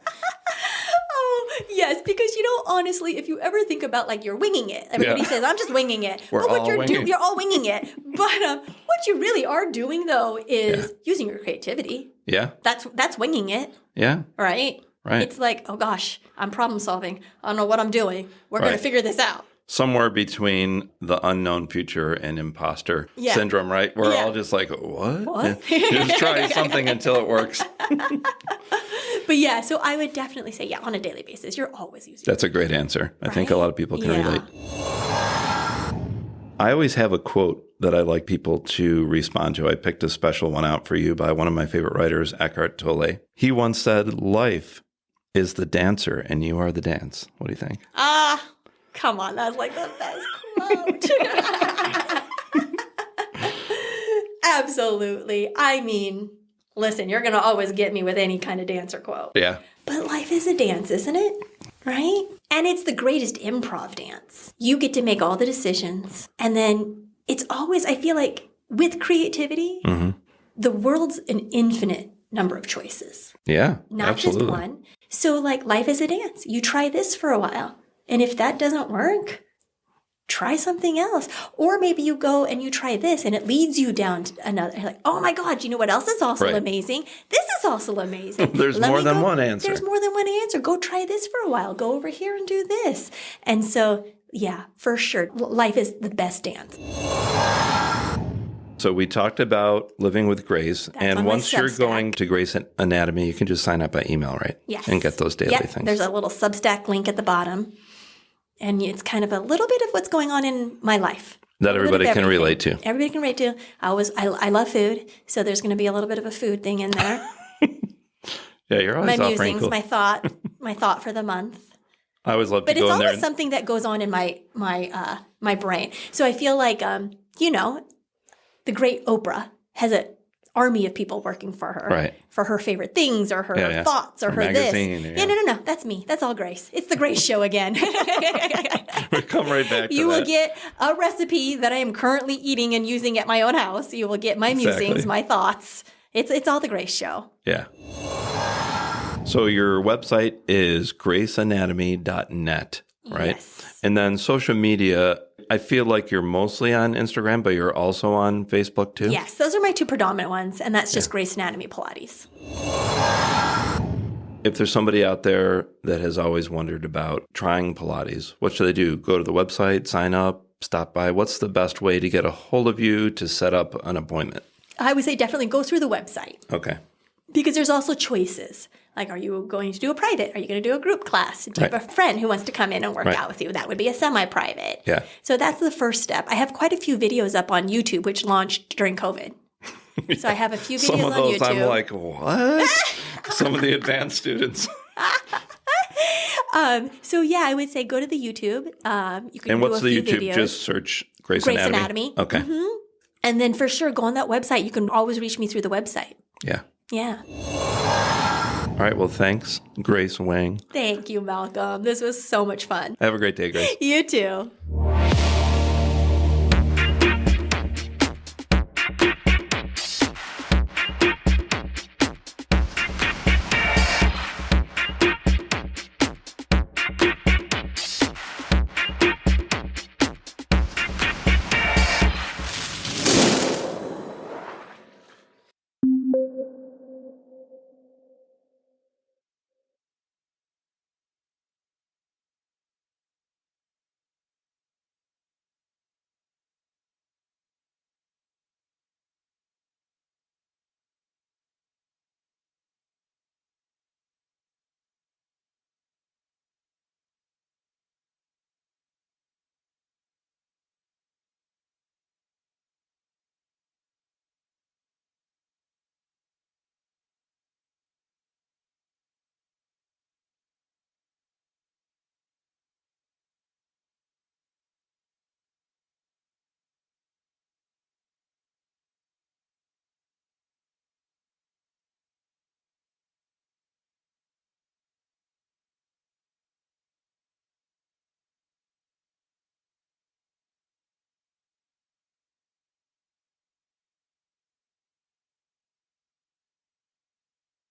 Yes, because honestly, if you ever think about like you're winging it, everybody says, I'm just winging it. You're all winging it. But what you really are doing, though, is using your creativity. Yeah. That's winging it. Yeah. Right? Right. It's like, oh gosh, I'm problem solving. I don't know what I'm doing. We're going to figure this out. Somewhere between the unknown future and imposter syndrome, right? We're all just like, what? Just try something until it works. But so I would definitely say, on a daily basis, you're always using it. That's a great answer. I think a lot of people can relate. I always have a quote that I like people to respond to. I picked a special one out for you by one of my favorite writers, Eckhart Tolle. He once said, life is the dancer and you are the dance. What do you think? Come on, that's like the best quote. Absolutely. I mean, listen, you're going to always get me with any kind of dancer quote. Yeah. But life is a dance, isn't it? Right? And it's the greatest improv dance. You get to make all the decisions. And then it's always, I feel like, with creativity, the world's an infinite number of choices. Yeah, Not absolutely. just one. So, like, life is a dance. You try this for a while. And if that doesn't work, try something else. Or maybe you go and you try this and it leads you down to another. You're like, oh my God, you know what else is also amazing? This is also amazing. There's more than one answer. There's more than one answer. Go try this for a while. Go over here and do this. And so, for sure, life is the best dance. So we talked about living with Grace. That's and on my once you're Substack. going to Grace Anatomy, you can just sign up by email, right? Yes. And get those daily things. There's a little Substack link at the bottom. And it's kind of a little bit of what's going on in my life. That everybody can relate to. Everybody can relate to. I love food, so there's going to be a little bit of a food thing in there. Yeah, you're always my offering musings, cool. my thought for the month. I always love to But go it's in there. always something that goes on in my brain. So I feel like the great Oprah has an army of people working for her, for her favorite things or her thoughts or her magazine, this. No. That's me. That's all Grace. It's the Grace Show again. We come right back to You will that. get a recipe that I am currently eating and using at my own house. You will get my musings, my thoughts. It's all the Grace Show. Yeah. So your website is graceanatomy.net, right? Yes. And then social media, I feel like you're mostly on Instagram, but you're also on Facebook too? Yes, those are my two predominant ones, and that's just Grace Anatomy Pilates. If there's somebody out there that has always wondered about trying Pilates, what should they do? Go to the website, sign up, stop by? What's the best way to get a hold of you to set up an appointment? I would say definitely go through the website. Okay. Because there's also choices. Like, are you going to do a private? Are you going to do a group class? Do you have a friend who wants to come in and work out with you? That would be a semi-private. Yeah. So that's the first step. I have quite a few videos up on YouTube, which launched during COVID. So I have a few videos Some of those on YouTube. I'm like, what? Some of the advanced students. So yeah, I would say go to the YouTube. You can And what's do a the few YouTube? videos. Just search Grace Anatomy. Okay. And then for sure, go on that website. You can always reach me through the website. Yeah. Yeah. All right. Well, thanks, Grace Wang. Thank you, Malcolm. This was so much fun. Have a great day, Grace. You too.